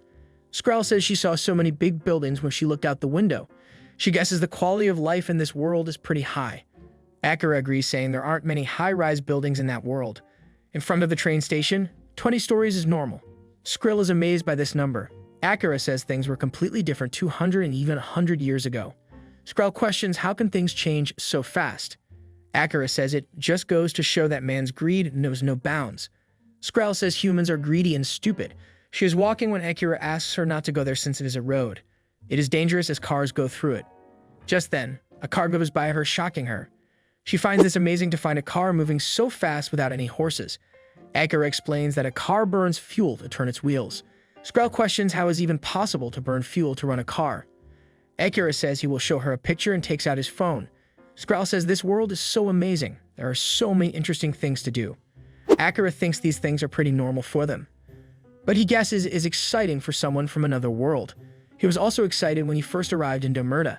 Skrell says she saw so many big buildings when she looked out the window. She guesses the quality of life in this world is pretty high. Akira agrees, saying there aren't many high-rise buildings in that world. In front of the train station, 20 stories is normal. Skrell is amazed by this number. Akira says things were completely different 200 and even 100 years ago. Skrell questions how can things change so fast. Akira says it just goes to show that man's greed knows no bounds. Skrell says humans are greedy and stupid. She is walking when Akira asks her not to go there since it is a road. It is dangerous as cars go through it. Just then, a car goes by her, shocking her. She finds this amazing to find a car moving so fast without any horses. Akira explains that a car burns fuel to turn its wheels. Skrell questions how it is even possible to burn fuel to run a car. Akira says he will show her a picture and takes out his phone. Skrell says this world is so amazing. There are so many interesting things to do. Akira thinks these things are pretty normal for them. But he guesses it is exciting for someone from another world. He was also excited when he first arrived in Demerta.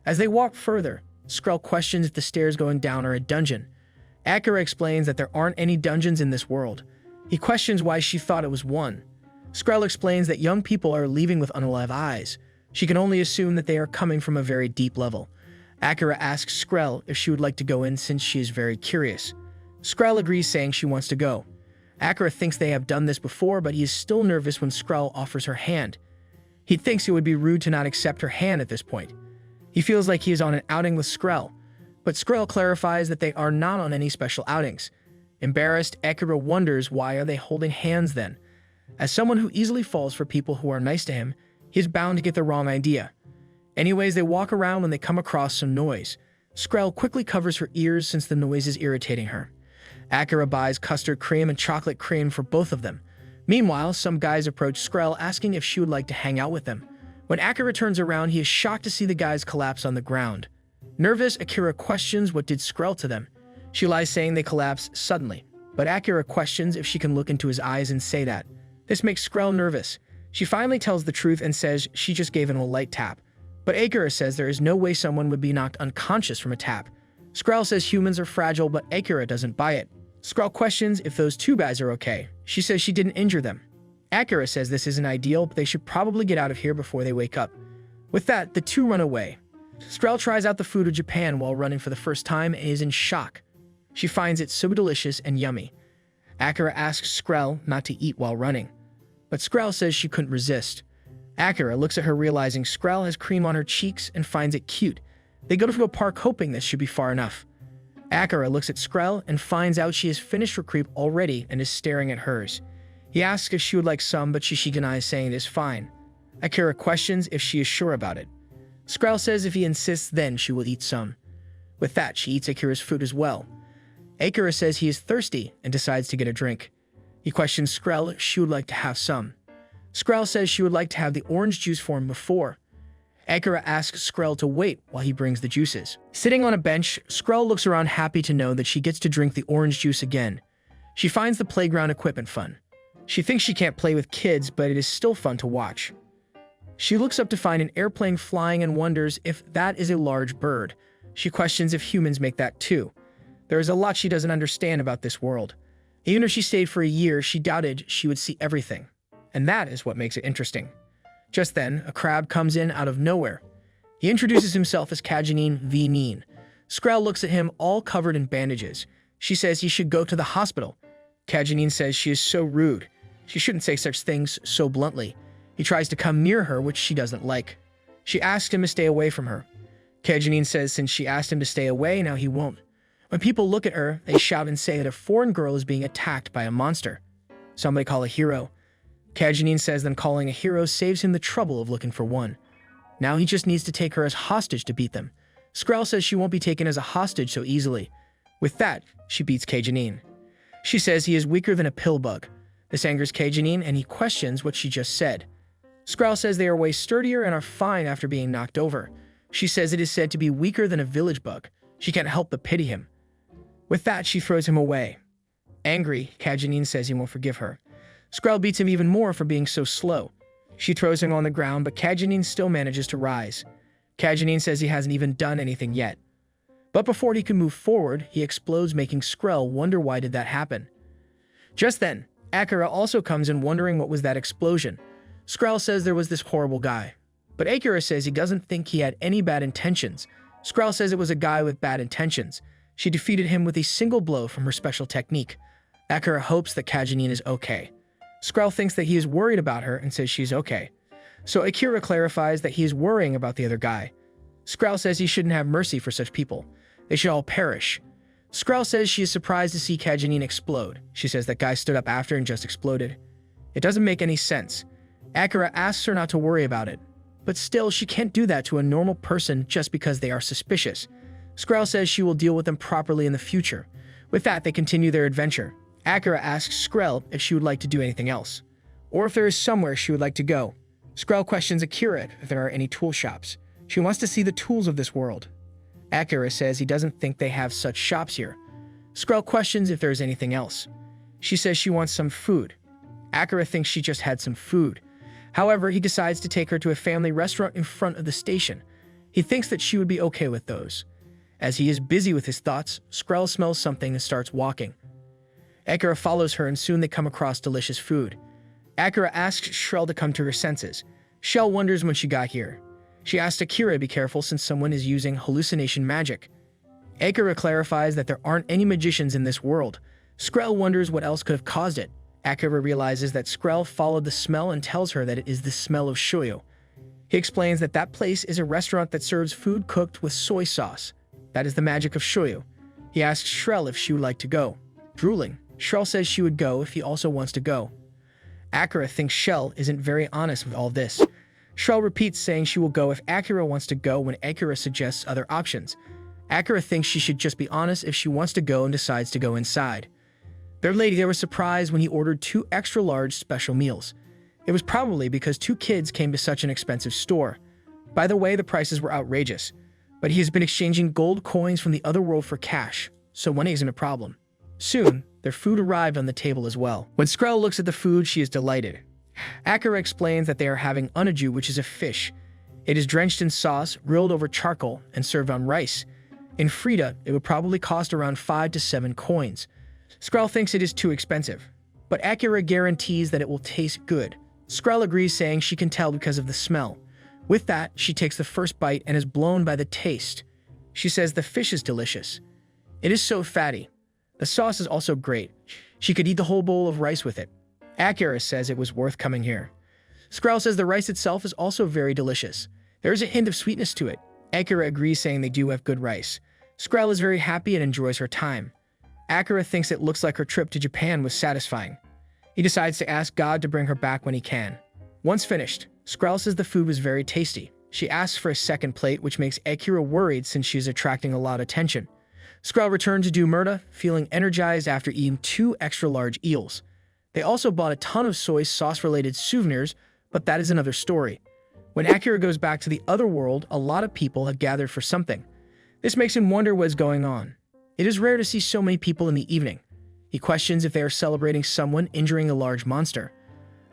As they walk further, Skrell questions if the stairs going down are a dungeon. Akira explains that there aren't any dungeons in this world. He questions why she thought it was one. Skrell explains that young people are leaving with unalive eyes. She can only assume that they are coming from a very deep level. Akira asks Skrell if she would like to go in since she is very curious. Skrell agrees, saying she wants to go. Akira thinks they have done this before, but he is still nervous when Skrell offers her hand. He thinks it would be rude to not accept her hand at this point. He feels like he is on an outing with Skrell, but Skrell clarifies that they are not on any special outings. Embarrassed, Akira wonders why are they holding hands then. As someone who easily falls for people who are nice to him, he is bound to get the wrong idea. Anyways, they walk around when they come across some noise. Skrell quickly covers her ears since the noise is irritating her. Akira buys custard cream and chocolate cream for both of them. Meanwhile, some guys approach Skrell asking if she would like to hang out with them. When Akira turns around, he is shocked to see the guys collapse on the ground. Nervous, Akira questions what did Skrell to them. She lies, saying they collapsed suddenly, but Akira questions if she can look into his eyes and say that. This makes Skrell nervous. She finally tells the truth and says she just gave him a light tap. But Akira says there is no way someone would be knocked unconscious from a tap. Skrell says humans are fragile, but Akira doesn't buy it. Skrell questions if those two guys are okay. She says she didn't injure them. Akira says this isn't ideal, but they should probably get out of here before they wake up. With that, the two run away. Skrell tries out the food of Japan while running for the first time and is in shock. She finds it so delicious and yummy. Akira asks Skrell not to eat while running, but Skrell says she couldn't resist. Akira looks at her, realizing Skrell has cream on her cheeks and finds it cute. They go to a park hoping this should be far enough. Akira looks at Skrell and finds out she has finished her crepe already and is staring at hers. He asks if she would like some, but she denies, saying it is fine. Akira questions if she is sure about it. Skrell says if he insists, then she will eat some. With that, she eats Akira's food as well. Akira says he is thirsty and decides to get a drink. He questions Skrell if she would like to have some. Skrell says she would like to have the orange juice form before. Akira asks Skrell to wait while he brings the juices. Sitting on a bench, Skrell looks around happy to know that she gets to drink the orange juice again. She finds the playground equipment fun. She thinks she can't play with kids, but it is still fun to watch. She looks up to find an airplane flying and wonders if that is a large bird. She questions if humans make that too. There is a lot she doesn't understand about this world. Even if she stayed for a year, she doubted she would see everything. And that is what makes it interesting. Just then, a crab comes in out of nowhere. He introduces himself as Kajanine V. Neen. Skrell looks at him all covered in bandages. She says he should go to the hospital. Kajanine says she is so rude. She shouldn't say such things so bluntly. He tries to come near her, which she doesn't like. She asks him to stay away from her. Kajanine says since she asked him to stay away, now he won't. When people look at her, they shout and say that a foreign girl is being attacked by a monster. Somebody call a hero. Kajanine says them calling a hero saves him the trouble of looking for one. Now he just needs to take her as hostage to beat them. Skrell says she won't be taken as a hostage so easily. With that, she beats Kajanine. She says he is weaker than a pill bug. This angers Kajanine and he questions what she just said. Skrell says they are way sturdier and are fine after being knocked over. She says it is said to be weaker than a village bug. She can't help but pity him. With that, she throws him away. Angry, Kajanine says he won't forgive her. Skrell beats him even more for being so slow. She throws him on the ground, but Kajanine still manages to rise. Kajanine says he hasn't even done anything yet. But before he can move forward, he explodes, making Skrell wonder why did that happen. Just then, Akira also comes in wondering what was that explosion. Skrell says there was this horrible guy. But Akira says he doesn't think he had any bad intentions. Skrell says it was a guy with bad intentions. She defeated him with a single blow from her special technique. Akira hopes that Kajanine is okay. Skrell thinks that he is worried about her and says she's okay. So Akira clarifies that he is worrying about the other guy. Skrell says he shouldn't have mercy for such people. They should all perish. Skrell says she is surprised to see Kajanine explode. She says that guy stood up after and just exploded. It doesn't make any sense. Akira asks her not to worry about it. But still, she can't do that to a normal person just because they are suspicious. Skrell says she will deal with them properly in the future. With that, they continue their adventure. Akira asks Skrell if she would like to do anything else, or if there is somewhere she would like to go. Skrell questions Akira if there are any tool shops. She wants to see the tools of this world. Akira says he doesn't think they have such shops here. Skrell questions if there is anything else. She says she wants some food. Akira thinks she just had some food. However, he decides to take her to a family restaurant in front of the station. He thinks that she would be okay with those. As he is busy with his thoughts, Skrell smells something and starts walking. Akira follows her and soon they come across delicious food. Akira asks Skrell to come to her senses. Skrell wonders when she got here. She asks Akira to be careful since someone is using hallucination magic. Akira clarifies that there aren't any magicians in this world. Skrell wonders what else could have caused it. Akira realizes that Skrell followed the smell and tells her that it is the smell of shoyu. He explains that that place is a restaurant that serves food cooked with soy sauce. That is the magic of shoyu. He asks Skrell if she would like to go. Drooling, Skrell says she would go if he also wants to go. Akira thinks Skrell isn't very honest with all this. Skrell repeats saying she will go if Akira wants to go when Akira suggests other options. Akira thinks she should just be honest if she wants to go and decides to go inside. Their lady there was surprised when he ordered 2 extra large special meals. It was probably because 2 kids came to such an expensive store. By the way, the prices were outrageous, but he has been exchanging gold coins from the other world for cash, so money isn't a problem. Soon, their food arrived on the table as well. When Skrell looks at the food, she is delighted. Akira explains that they are having unaju, which is a fish. It is drenched in sauce, grilled over charcoal, and served on rice. In Freda, it would probably cost around 5 to 7 coins. Skrell thinks it is too expensive, but Akira guarantees that it will taste good. Skrell agrees, saying she can tell because of the smell. With that, she takes the first bite and is blown by the taste. She says the fish is delicious. It is so fatty. The sauce is also great. She could eat the whole bowl of rice with it. Akira says it was worth coming here. Skrell says the rice itself is also very delicious. There is a hint of sweetness to it. Akira agrees, saying they do have good rice. Skrell is very happy and enjoys her time. Akira thinks it looks like her trip to Japan was satisfying. He decides to ask God to bring her back when he can. Once finished, Skrell says the food was very tasty. She asks for a second plate, which makes Akira worried since she's attracting a lot of attention. Skrell returned to do Murda, feeling energized after eating 2 extra large eels. They also bought a ton of soy sauce-related souvenirs, but that is another story. When Akira goes back to the other world, a lot of people have gathered for something. This makes him wonder what is going on. It is rare to see so many people in the evening. He questions if they are celebrating someone injuring a large monster.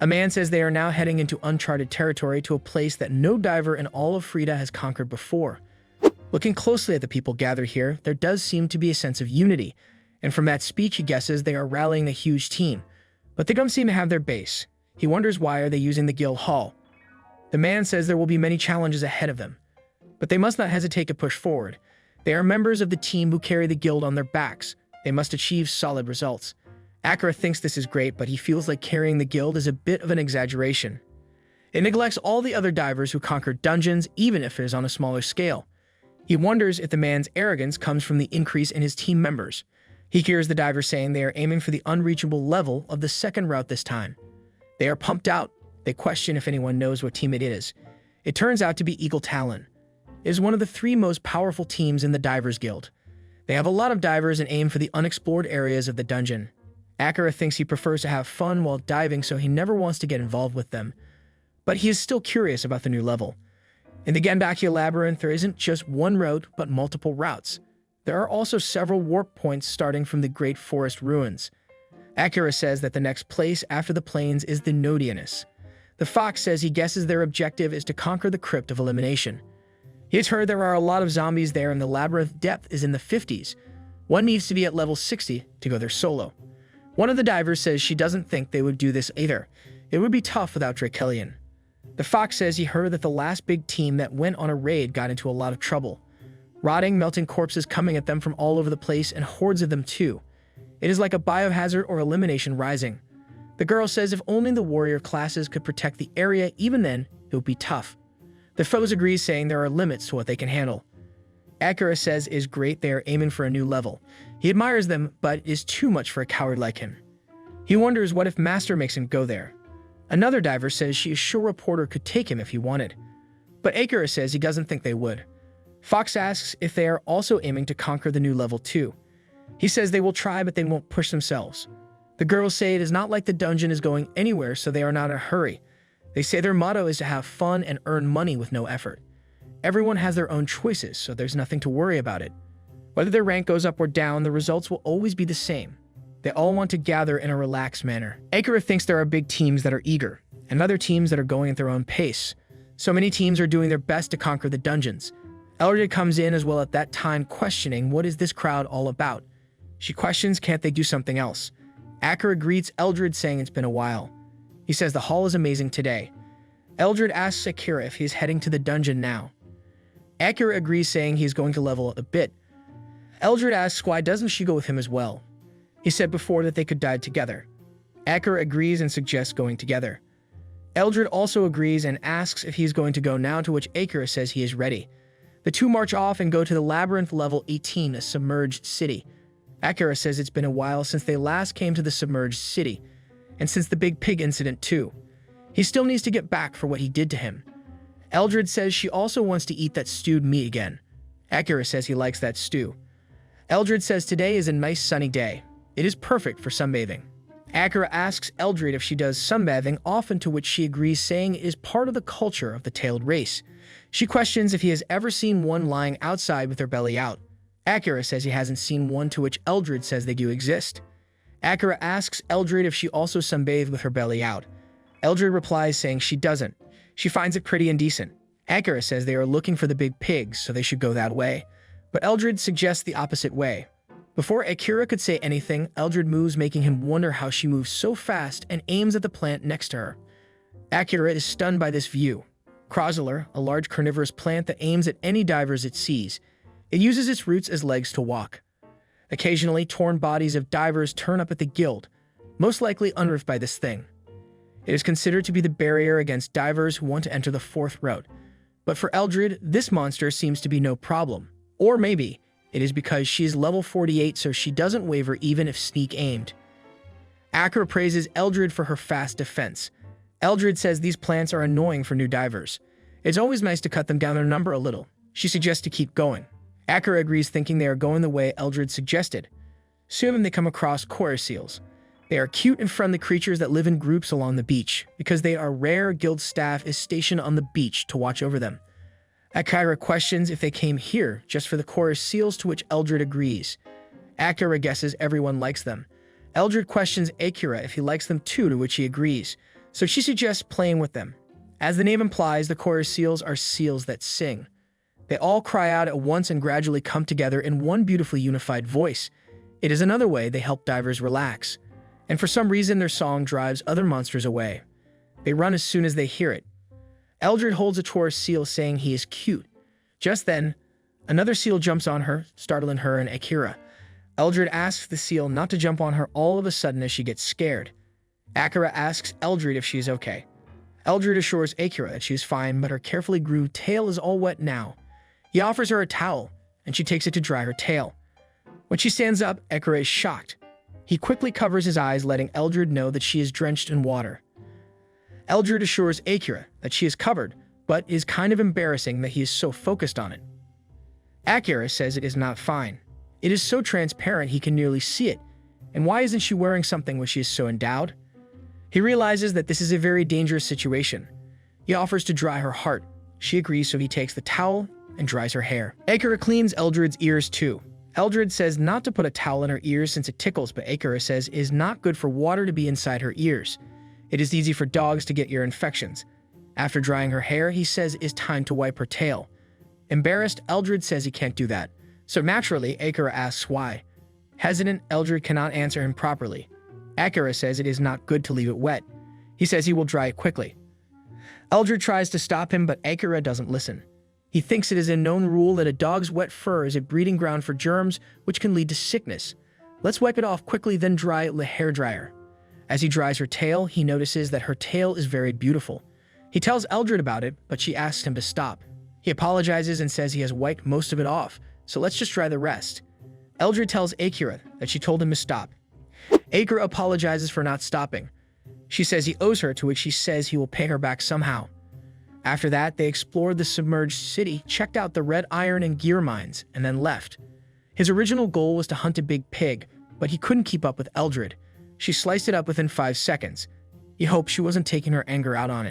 A man says they are now heading into uncharted territory to a place that no diver in all of Freda has conquered before. Looking closely at the people gathered here, there does seem to be a sense of unity, and from that speech he guesses they are rallying a huge team. But they don't seem to have their base. He wonders why are they using the guild hall. The man says there will be many challenges ahead of them, but they must not hesitate to push forward. They are members of the team who carry the guild on their backs. They must achieve solid results. Akira thinks this is great, but he feels like carrying the guild is a bit of an exaggeration. It neglects all the other divers who conquer dungeons, even if it is on a smaller scale. He wonders if the man's arrogance comes from the increase in his team members. He hears the divers saying they are aiming for the unreachable level of the second route this time. They are pumped out. They question if anyone knows what team it is. It turns out to be Eagle Talon. It is one of the 3 most powerful teams in the Divers Guild. They have a lot of divers and aim for the unexplored areas of the dungeon. Akira thinks he prefers to have fun while diving, so he never wants to get involved with them. But he is still curious about the new level. In the Ganbakuya Labyrinth, there isn't just one road, but multiple routes. There are also several warp points starting from the Great Forest Ruins. Akira says that the next place after the plains is the Nodianus. The fox says he guesses their objective is to conquer the Crypt of Elimination. He has heard there are a lot of zombies there and the labyrinth depth is in the 50s. One needs to be at level 60 to go there solo. One of the divers says she doesn't think they would do this either. It would be tough without Drakelion. The fox says he heard that the last big team that went on a raid got into a lot of trouble. Rotting, melting corpses coming at them from all over the place and hordes of them too. It is like a biohazard or elimination rising. The girl says if only the warrior classes could protect the area, even then, it would be tough. The foes agree, saying there are limits to what they can handle. Akira says it is great they are aiming for a new level. He admires them, but it is too much for a coward like him. He wonders what if Master makes him go there. Another diver says she is sure a porter could take him if he wanted. But Akira says he doesn't think they would. Fox asks if they are also aiming to conquer the new level too. He says they will try, but they won't push themselves. The girls say it is not like the dungeon is going anywhere, so they are not in a hurry. They say their motto is to have fun and earn money with no effort. Everyone has their own choices, so there's nothing to worry about it. Whether their rank goes up or down, the results will always be the same. They all want to gather in a relaxed manner. Akira thinks there are big teams that are eager, and other teams that are going at their own pace. So many teams are doing their best to conquer the dungeons. Eldred comes in as well at that time, questioning what is this crowd all about. She questions can't they do something else. Akira greets Eldred, saying it's been a while. He says the hall is amazing today. Eldred asks Akira if he's heading to the dungeon now. Akira agrees, saying he's going to level up a bit. Eldred asks why doesn't she go with him as well. He said before that they could die together. Akira agrees and suggests going together. Eldred also agrees and asks if he's going to go now, to which Akira says he is ready. The two march off and go to the Labyrinth level 18, a submerged city. Akira says it's been a while since they last came to the submerged city, and since the big pig incident too. He still needs to get back for what he did to him. Eldred says she also wants to eat that stewed meat again. Akira says he likes that stew. Eldred says today is a nice sunny day. It is perfect for sunbathing. Akira asks Eldred if she does sunbathing often, to which she agrees, saying it is part of the culture of the tailed race. She questions if he has ever seen one lying outside with their belly out. Akira says he hasn't seen one, to which Eldred says they do exist. Akira asks Eldred if she also sunbathed with her belly out. Eldred replies, saying she doesn't. She finds it pretty indecent. Akira says they are looking for the big pigs, so they should go that way. But Eldred suggests the opposite way. Before Akira could say anything, Eldred moves, making him wonder how she moves so fast, and aims at the plant next to her. Akira is stunned by this view. Crozler, a large carnivorous plant that aims at any divers it sees. It uses its roots as legs to walk. Occasionally, torn bodies of divers turn up at the guild, most likely unroofed by this thing. It is considered to be the barrier against divers who want to enter the fourth route. But for Eldred, this monster seems to be no problem. Or maybe it is because she is level 48, so she doesn't waver even if sneak aimed. Akira praises Eldred for her fast defense. Eldred says these plants are annoying for new divers. It's always nice to cut them down their number a little. She suggests to keep going. Akira agrees, thinking they are going the way Eldred suggested. Soon they come across chorus seals. They are cute and friendly creatures that live in groups along the beach. Because they are rare, guild staff is stationed on the beach to watch over them. Akira questions if they came here just for the chorus seals, to which Eldred agrees. Akira guesses everyone likes them. Eldred questions Akira if he likes them too, to which he agrees, so she suggests playing with them. As the name implies, the chorus seals are seals that sing. They all cry out at once and gradually come together in one beautifully unified voice. It is another way they help divers relax. And for some reason, their song drives other monsters away. They run as soon as they hear it. Eldred holds a chorus seal, saying he is cute. Just then, another seal jumps on her, startling her and Akira. Eldred asks the seal not to jump on her all of a sudden as she gets scared. Akira asks Eldred if she is okay. Eldred assures Akira that she is fine, but her carefully grew tail is all wet now. He offers her a towel, and she takes it to dry her tail. When she stands up, Akira is shocked. He quickly covers his eyes, letting Eldred know that she is drenched in water. Eldred assures Akira that she is covered, but is kind of embarrassing that he is so focused on it. Akira says it is not fine. It is so transparent he can nearly see it, and why isn't she wearing something when she is so endowed? He realizes that this is a very dangerous situation. He offers to dry her heart. She agrees, so he takes the towel and dries her hair. Akira cleans Eldred's ears too. Eldred says not to put a towel in her ears since it tickles, but Akira says it is not good for water to be inside her ears. It is easy for dogs to get ear infections. After drying her hair, he says it is time to wipe her tail. Embarrassed, Eldred says he can't do that. So naturally, Akira asks why. Hesitant, Eldred cannot answer him properly. Akira says it is not good to leave it wet. He says he will dry it quickly. Eldred tries to stop him, but Akira doesn't listen. He thinks it is a known rule that a dog's wet fur is a breeding ground for germs, which can lead to sickness. Let's wipe it off quickly, then dry it with a hairdryer. As he dries her tail, he notices that her tail is very beautiful. He tells Eldred about it, but she asks him to stop. He apologizes and says he has wiped most of it off, so let's just dry the rest. Eldred tells Akira that she told him to stop. Akira apologizes for not stopping. She says he owes her, to which he says he will pay her back somehow. After that, they explored the submerged city, checked out the red iron and gear mines, and then left. His original goal was to hunt a big pig, but he couldn't keep up with Eldred. She sliced it up within 5 seconds. He hoped she wasn't taking her anger out on it.